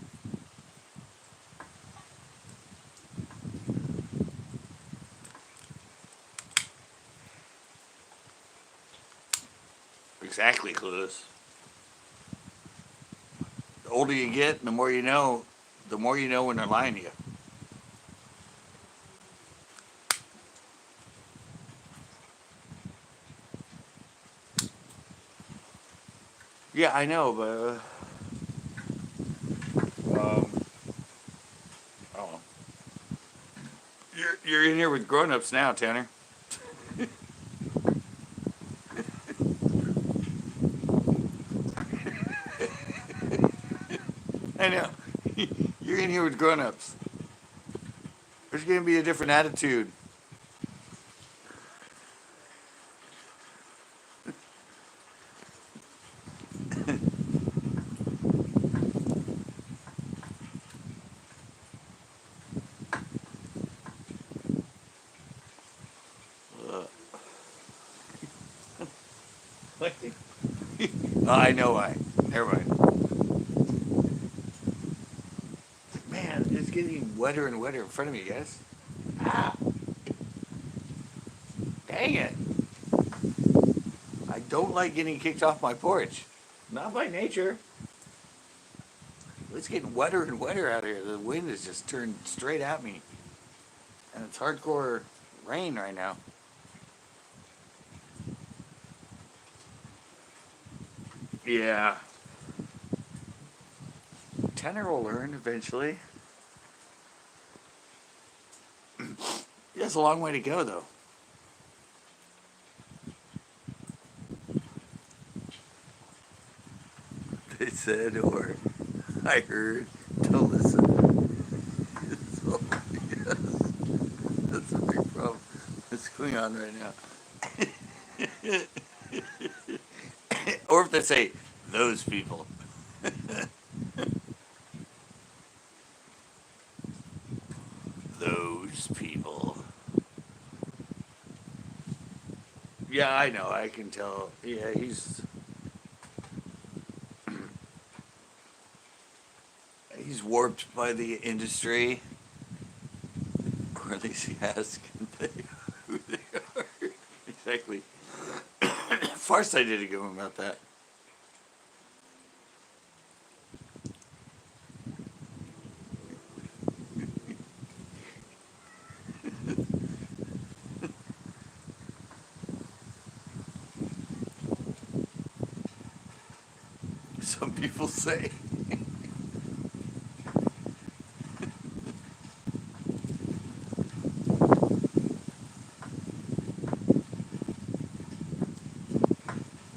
[SPEAKER 1] Exactly, Clueless. The older you get, the more you know when they're lying to you. Yeah, I know, but I don't know. You're in here with grown-ups now, Tanner. I know. You're in here with grown-ups. There's gonna be a different attitude. Uh, I know why. Never mind. Man, it's getting wetter and wetter in front of me, guys. Ah, dang it. I don't like getting kicked off my porch. Not by nature. It's getting wetter and wetter out here. The wind has just turned straight at me. And it's hardcore rain right now. Yeah. Tanner will learn eventually. He has a long way to go, though. They said, or I heard, don't listen. So, yes, that's a big problem that's going on right now. Or if they say, those people. Those people. Yeah, I know. I can tell. Yeah, he's warped by the industry, or at least he has who they are. Exactly. Farsight did a good one about that. Some people say.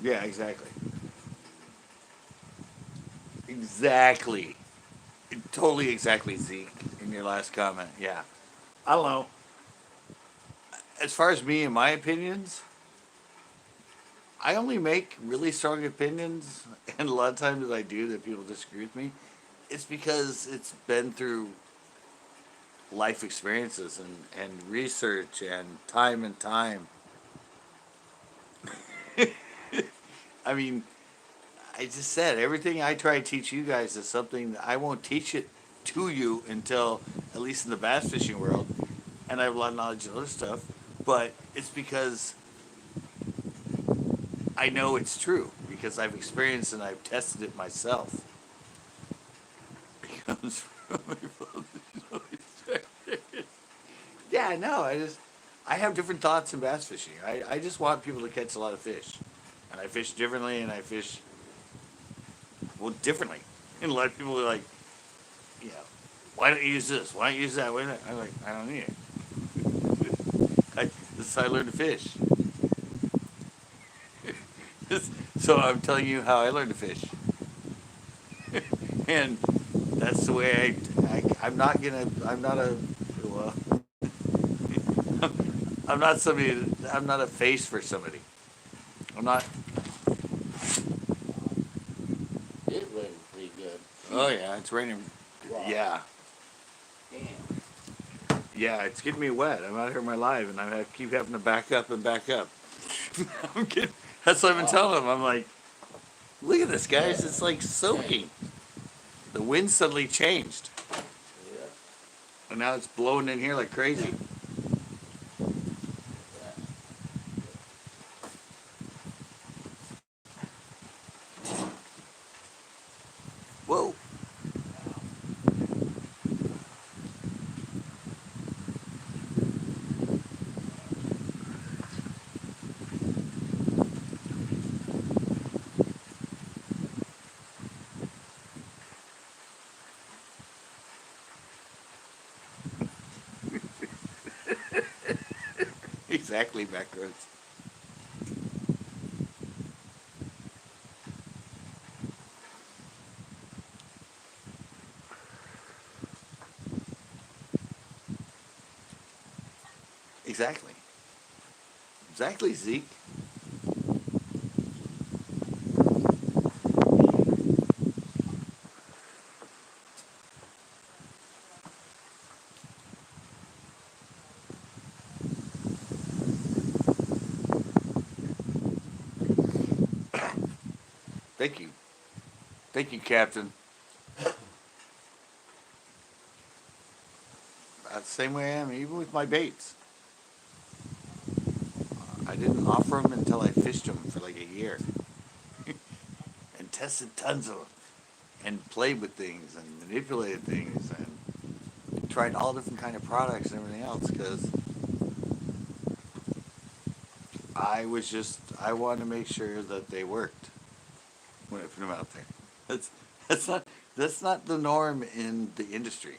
[SPEAKER 1] Yeah, exactly. Exactly. Totally exactly, Zeke, in your last comment. Yeah. I don't know. As far as me and my opinions, I only make really strong opinions, and a lot of times I do that people disagree with me. It's because it's been through life experiences and research and time. I mean, I just said everything I try to teach you guys is something that I won't teach it to you until at least in the bass fishing world, and I have a lot of knowledge of other stuff. But it's because I know it's true because I've experienced and I've tested it myself. It comes from my father's always Yeah, no, I have different thoughts in bass fishing. I just want people to catch a lot of fish. And I fish differently and I fish, well, differently. And a lot of people are like, you know, why don't you use this? Why don't you use that? Why not? I'm like, I don't need it. This is how I learned to fish. So I'm telling you how I learned to fish. And that's the way I'm not gonna, I'm not a, well, I'm not somebody, I'm not a face for somebody. I'm not,
[SPEAKER 2] It rained pretty good.
[SPEAKER 1] oh yeah, it's raining.
[SPEAKER 2] Wow.
[SPEAKER 1] Yeah.
[SPEAKER 2] Damn.
[SPEAKER 1] Yeah, it's getting me wet. I'm out here in my live and I keep having to back up and back up. I'm kidding. That's what I've been telling them. I'm like, look at this, guys. It's like soaking. The wind suddenly changed.
[SPEAKER 2] Yeah.
[SPEAKER 1] And now it's blowing in here like crazy. Whoa. Exactly, backroads. Exactly. Exactly, Zeke. Thank you. Thank you, Captain. That's the same way I am, even with my baits. I didn't offer them until I fished them for like a year and tested tons of them and played with things and manipulated things and tried all different kind of products and everything else because I wanted to make sure that they worked when I put them out there. That's that's not that's not the norm in the industry.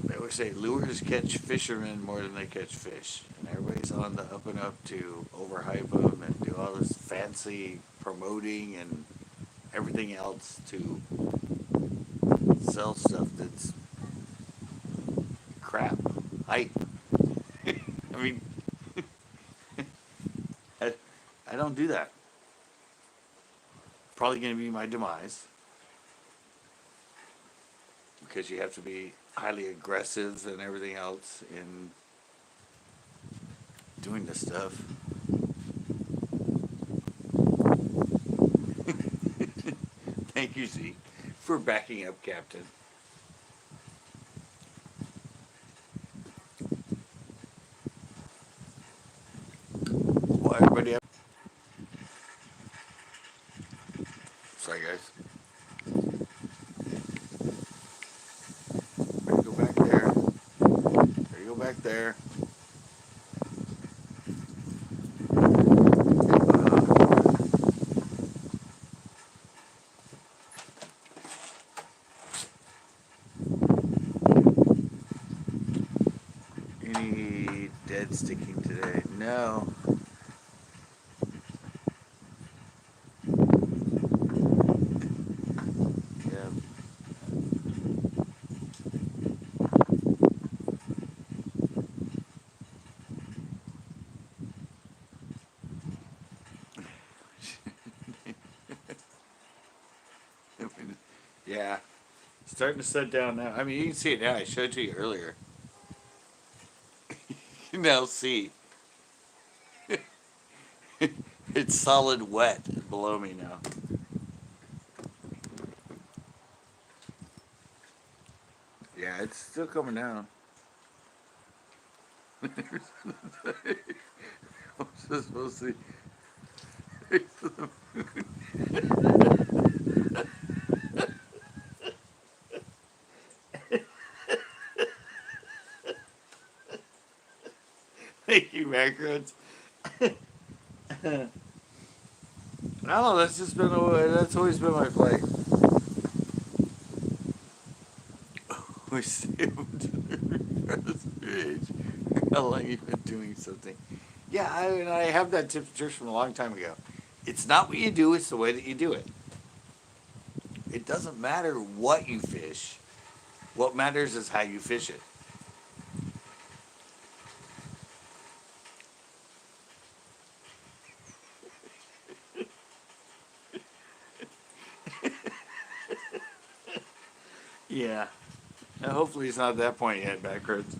[SPEAKER 1] They always say lures catch fishermen more than they catch fish, and everybody's on the up and up to overhype them and do all this fancy promoting and everything else to sell stuff that's crap, hype. I mean, I, I don't do that. Probably going to be my demise because you have to be highly aggressive and everything else in doing this stuff. Thank you, Z, for backing up, Captain. Well, everybody up. Sorry, guys. Better go back there. Better go back there. Any dead sticking today? No. Yeah. Yeah. Starting to set down now. I mean, you can see it now. I showed it to you earlier. You now see. It's solid wet below me now. Yeah, it's still coming down. I'm just supposed to. Thank you, Macrons. I don't know. That's just been that's always been my play. We saved how long you've been doing something. Yeah, I have that tip to church from a long time ago. It's not what you do; it's the way that you do it. It doesn't matter what you fish. What matters is how you fish it. Yeah. Now, hopefully, it's not at that point yet, backwards.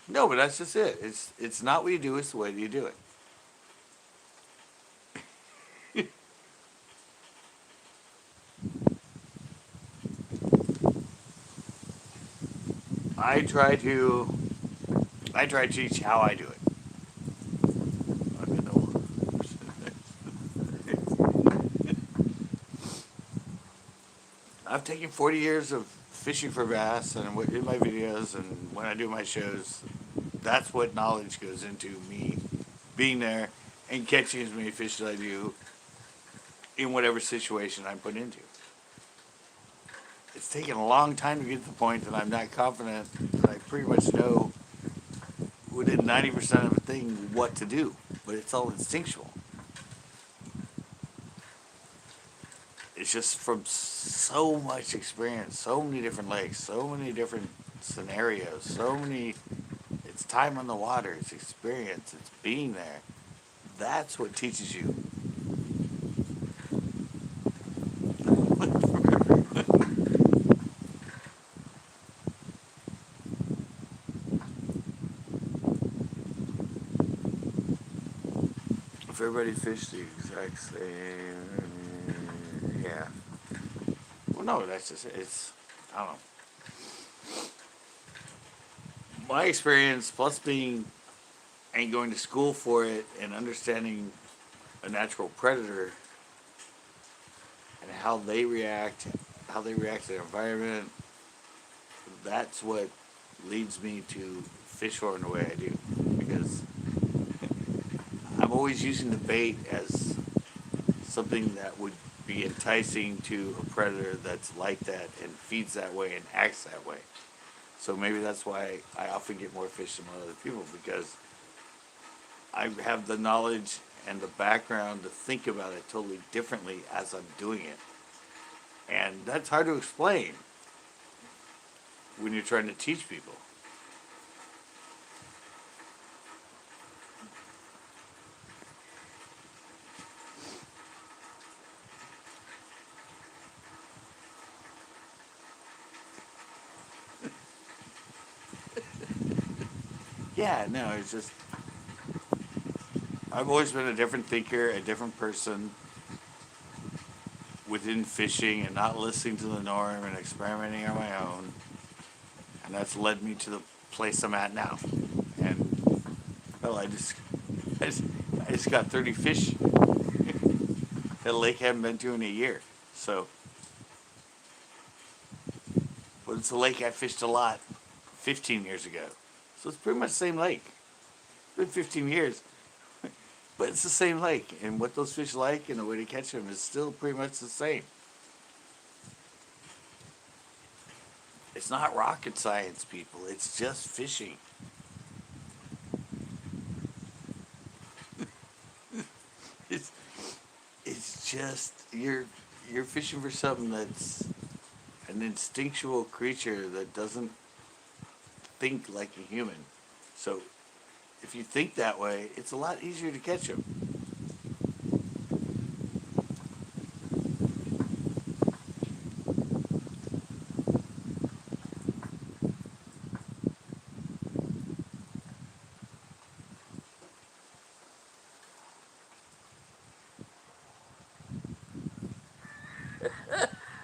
[SPEAKER 1] No, but that's just it. It's not what you do; it's the way that you do it. I try to I try to teach how I do it. I'm in the I've taken 40 years of fishing for bass and in my videos and when I do my shows, that's what knowledge goes into me being there and catching as many fish as I do in whatever situation I'm put into. It's taken a long time to get to the point that I'm not confident that I pretty much know within 90% of a thing what to do, but it's all instinctual. It's just from so much experience, so many different lakes, so many different scenarios, it's time on the water, it's experience, it's being there. That's what teaches you. If everybody fished the exact same, yeah. Well, no, that's just it's. I don't know. My experience, plus being and going to school for it, and understanding a natural predator and how they react to their environment. That's what leads me to fish for in the way I do, because I'm always using the bait as something that would be enticing to a predator that's like that and feeds that way and acts that way. So maybe that's why I often get more fish than other people, because I have the knowledge and the background to think about it totally differently as I'm doing it. And that's hard to explain when you're trying to teach people. Yeah, no, it's just I've always been a different thinker, a different person within fishing and not listening to the norm and experimenting on my own. And that's led me to the place I'm at now. And well, I just, I just got 30 fish that lake I haven't been to in a year. So, but it's a lake I fished a lot 15 years ago. So it's pretty much the same lake. It's been 15 years. But it's the same lake, and what those fish like and the way to catch them is still pretty much the same. It's not rocket science, people. It's just fishing. it's it's just you're fishing for something that's an instinctual creature that doesn't think like a human. So if you think that way, it's a lot easier to catch them.